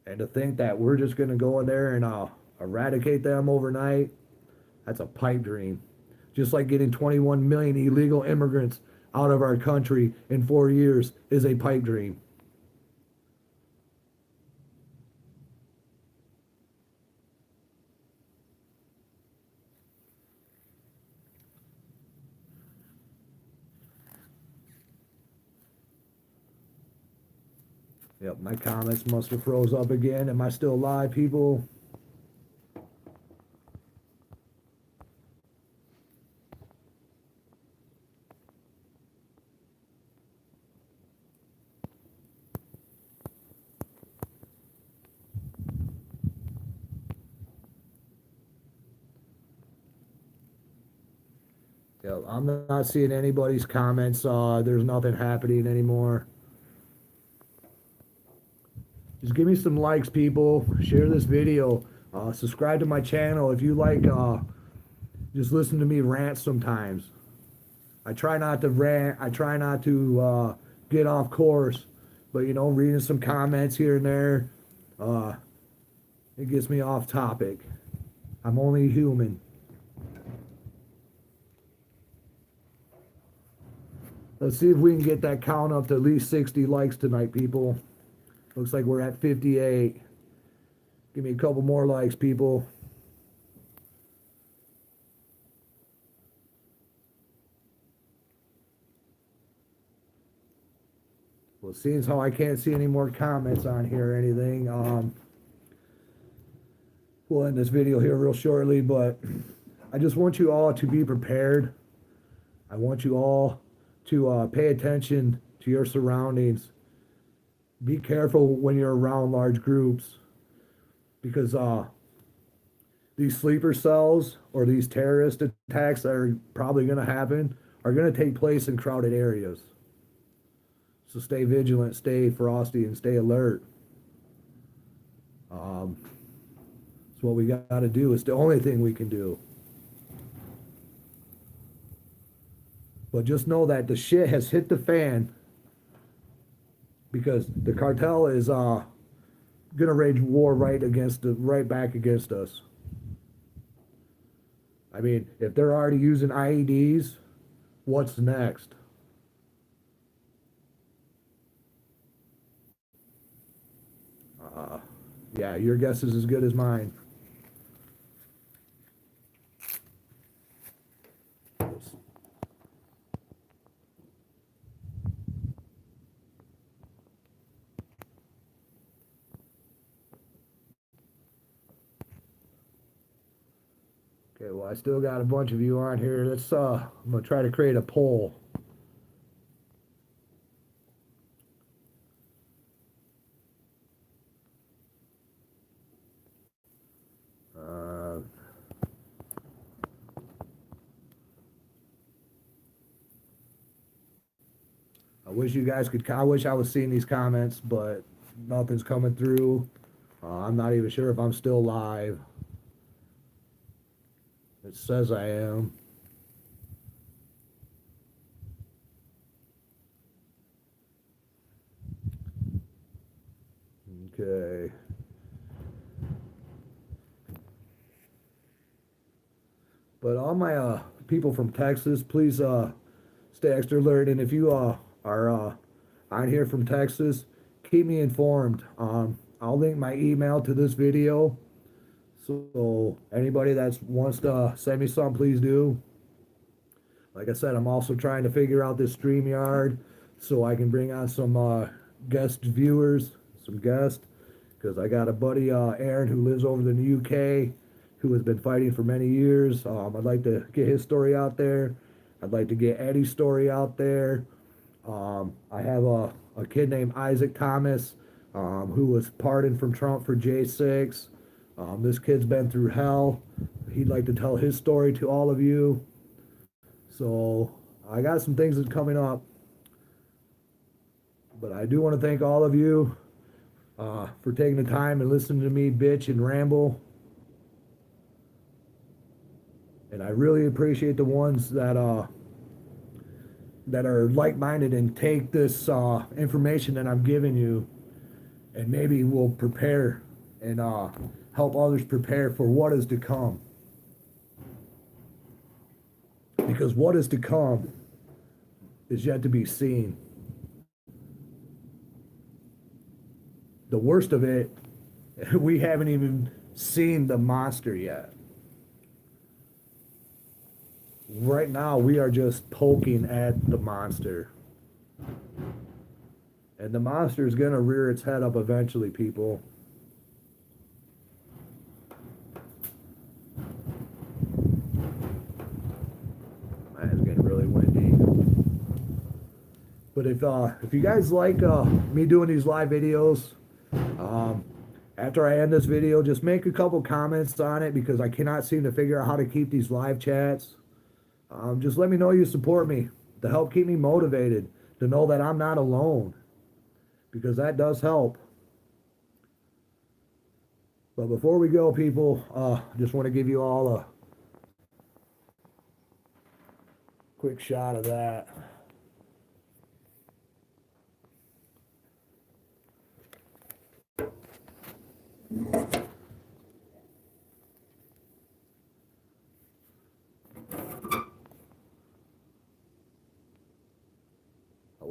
And to think that we're just going to go in there and eradicate them overnight, that's a pipe dream. Just like getting 21 million illegal immigrants out of our country in 4 years is a pipe dream. Yep, my comments must have froze up again. Am I still live, people? Yep, I'm not seeing anybody's comments. There's nothing happening anymore. Just give me some likes, people. Share this video. Subscribe to my channel if you like. Just listen to me rant sometimes. I try not to rant. I try not to get off course. But, you know, reading some comments here and there, it gets me off topic. I'm only human. Let's see if we can get that count up to at least 60 likes tonight, people. Looks like we're at 58. Give me a couple more likes, people. Well, seeing as how I can't see any more comments on here or anything, we'll end this video here real shortly, but I just want you all to be prepared. I want you all to pay attention to your surroundings. Be careful when you're around large groups, because these sleeper cells or these terrorist attacks that are probably going to happen are going to take place in crowded areas. So stay vigilant, stay frosty, and stay alert. It's what we got to do. It's the only thing we can do. But just know that the shit has hit the fan, because the cartel is gonna rage war right back against us. I mean, if they're already using IEDs, what's next? Yeah, your guess is as good as mine. Okay, well, I still got a bunch of you on here. Let's I'm gonna try to create a poll. I wish you guys could. I wish I was seeing these comments, but nothing's coming through. I'm not even sure if I'm still live. It says I am. Okay. But all my people from Texas, please stay extra alert. And if you are on here from Texas, keep me informed. I'll link my email to this video. So anybody that wants to send me some, please do. Like I said, I'm also trying to figure out this StreamYard so I can bring on some guest viewers, some guests, because I got a buddy, Aaron, who lives over in the UK, who has been fighting for many years. I'd like to get his story out there. I'd like to get Eddie's story out there. I have a kid named Isaac Thomas, who was pardoned from Trump for J6. This kid's been through hell. He'd like to tell his story to all of you. So I got some things that's coming up. But I do want to thank all of you for taking the time and listening to me bitch and ramble. And I really appreciate the ones that are like-minded and take this information that I'm giving you and maybe will prepare and help others prepare for what is to come. Because what is to come is yet to be seen. The worst of it, we haven't even seen the monster yet. Right now, we are just poking at the monster. And the monster is going to rear its head up eventually, people. Man, it's getting really windy. But if you guys like me doing these live videos, after I end this video, just make a couple comments on it because I cannot seem to figure out how to keep these live chats. Just let me know you support me to help keep me motivated, to know that I'm not alone, because that does help. But before we go, people, just want to give you all a quick shot of that. I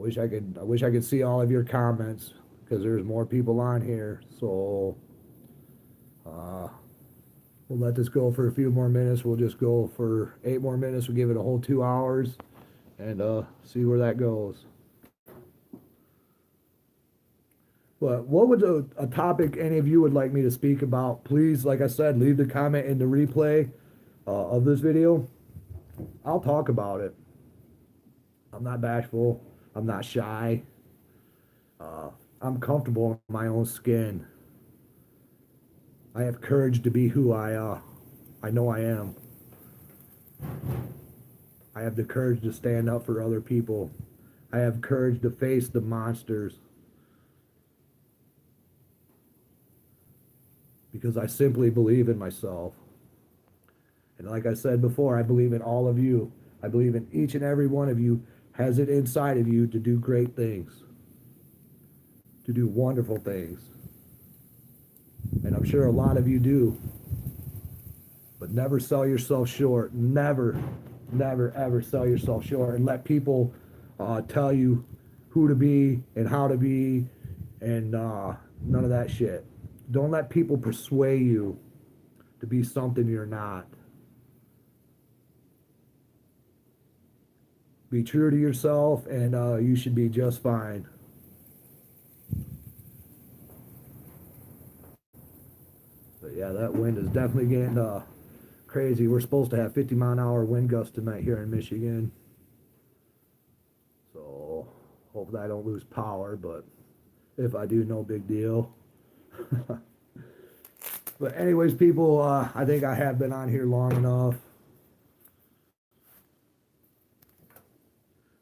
wish I could see all of your comments because there's more people on here. So we'll let this go for a few more minutes. We'll just go for 8 more minutes. We'll give it a whole 2 hours and see where that goes. But what would a topic any of you would like me to speak about? Please, like I said, leave the comment in the replay of this video. I'll talk about it. I'm not bashful. I'm not shy. I'm comfortable in my own skin. I have courage to be who I know I am. I have the courage to stand up for other people. I have courage to face the monsters. Because I simply believe in myself. And like I said before, I believe in all of you. I believe in each and every one of you has it inside of you to do great things, to do wonderful things. And I'm sure a lot of you do. But never sell yourself short. Never, never, ever sell yourself short and let people tell you who to be and how to be and none of that shit. Don't let people persuade you to be something you're not. Be true to yourself and you should be just fine. But yeah, that wind is definitely getting crazy. We're supposed to have 50-mile-an-hour wind gusts tonight here in Michigan. So hopefully I don't lose power, but if I do, no big deal. But anyways, people, I think I have been on here long enough.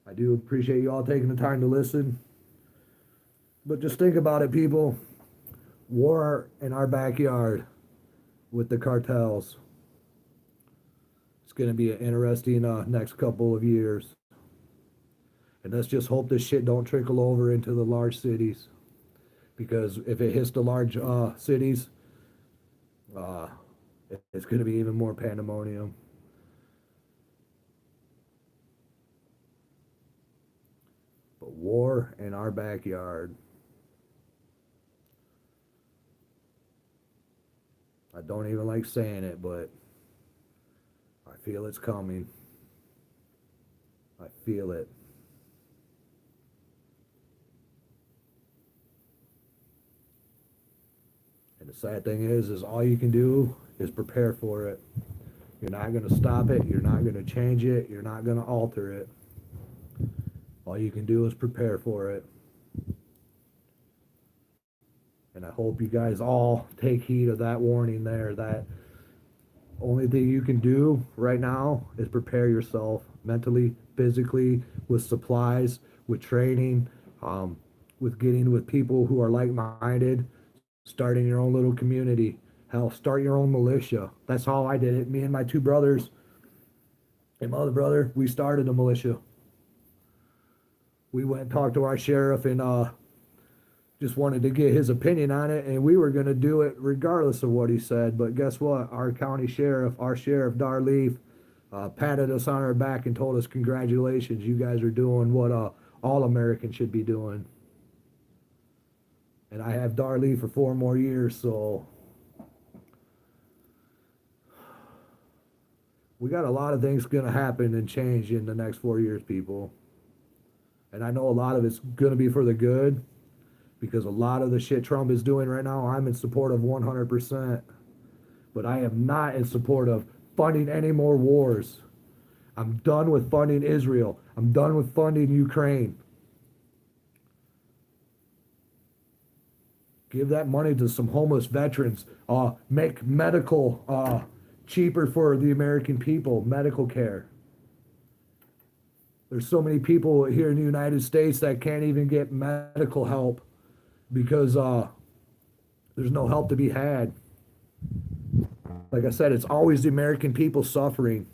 I do appreciate you all taking the time to listen. But just think about it, people. War in our backyard with the cartels. It's going to be an interesting next couple of years. And let's just hope this shit don't trickle over into the large cities. Because if it hits the large cities, it's going to be even more pandemonium. But war in our backyard. I don't even like saying it, but I feel it's coming. I feel it. And the sad thing is all you can do is prepare for it. You're not going to stop it. You're not going to change it. You're not going to alter it. All you can do is prepare for it. And I hope you guys all take heed of that warning there. That only thing you can do right now is prepare yourself mentally, physically, with supplies, with training, with getting with people who are like-minded, starting your own little community. Hell, start your own militia. That's how I did it. Me and my two brothers and my other brother, we started a militia. We went and talked to our sheriff and just wanted to get his opinion on it, and we were going to do it regardless of what he said. But guess what? Our county sheriff, our sheriff, Darleaf, patted us on our back and told us, congratulations, you guys are doing what all Americans should be doing. And I have Darleaf for 4 more years, so we got a lot of things going to happen and change in the next 4 years, people. And I know a lot of it's going to be for the good, because a lot of the shit Trump is doing right now, I'm in support of 100%. But I am not in support of funding any more wars. I'm done with funding Israel. I'm done with funding Ukraine. Give that money to some homeless veterans. Make medical cheaper for the American people, medical care. There's so many people here in the United States that can't even get medical help because there's no help to be had. Like I said, it's always the American people suffering.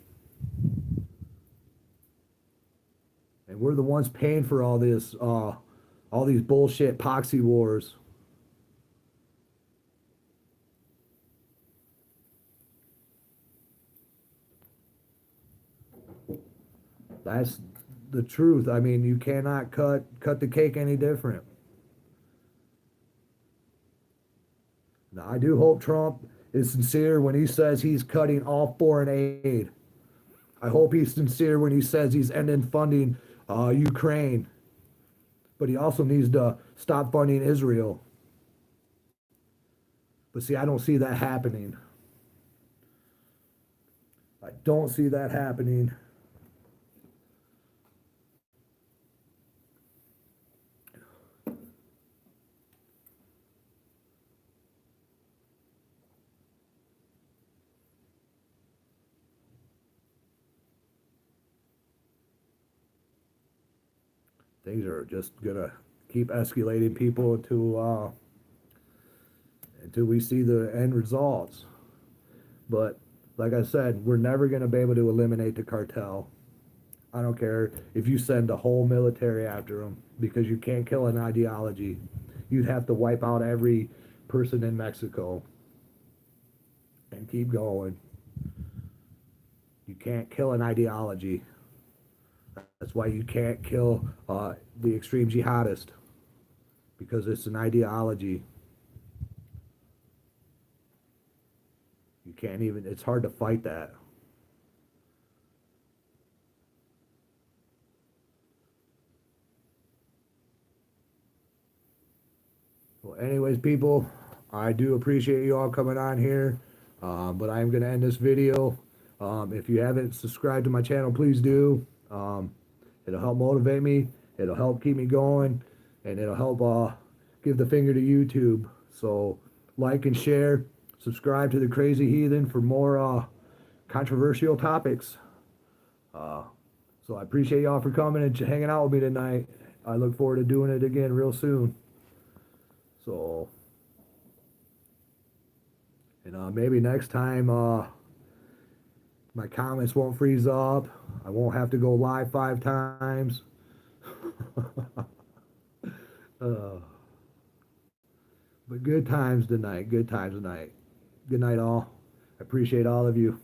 And we're the ones paying for all this, all these bullshit proxy wars. That's the truth. I mean, you cannot cut the cake any different. Now, I do hope Trump is sincere when he says he's cutting all foreign aid. I hope he's sincere when he says he's ending funding Ukraine. But he also needs to stop funding Israel. But see, I don't see that happening. I don't see that happening. Things are just gonna keep escalating, people, until we see the end results. But like I said, we're never gonna be able to eliminate the cartel. I don't care if you send the whole military after them, because you can't kill an ideology. You'd have to wipe out every person in Mexico and keep going. You can't kill an ideology. That's why you can't kill the extreme jihadist, because it's an ideology. You can't even, it's hard to fight that. Well, anyways, people, I do appreciate you all coming on here, but I'm going to end this video. If you haven't subscribed to my channel, please do. It'll help motivate me, it'll help keep me going, and it'll help give the finger to YouTube. So like and share, subscribe to the Crazy Heathen for more controversial topics. So I appreciate y'all for coming and hanging out with me tonight. I look forward to doing it again real soon. So, and maybe next time my comments won't freeze up. I won't have to go live 5 times. But good times tonight. Good times tonight. Good night, all. I appreciate all of you.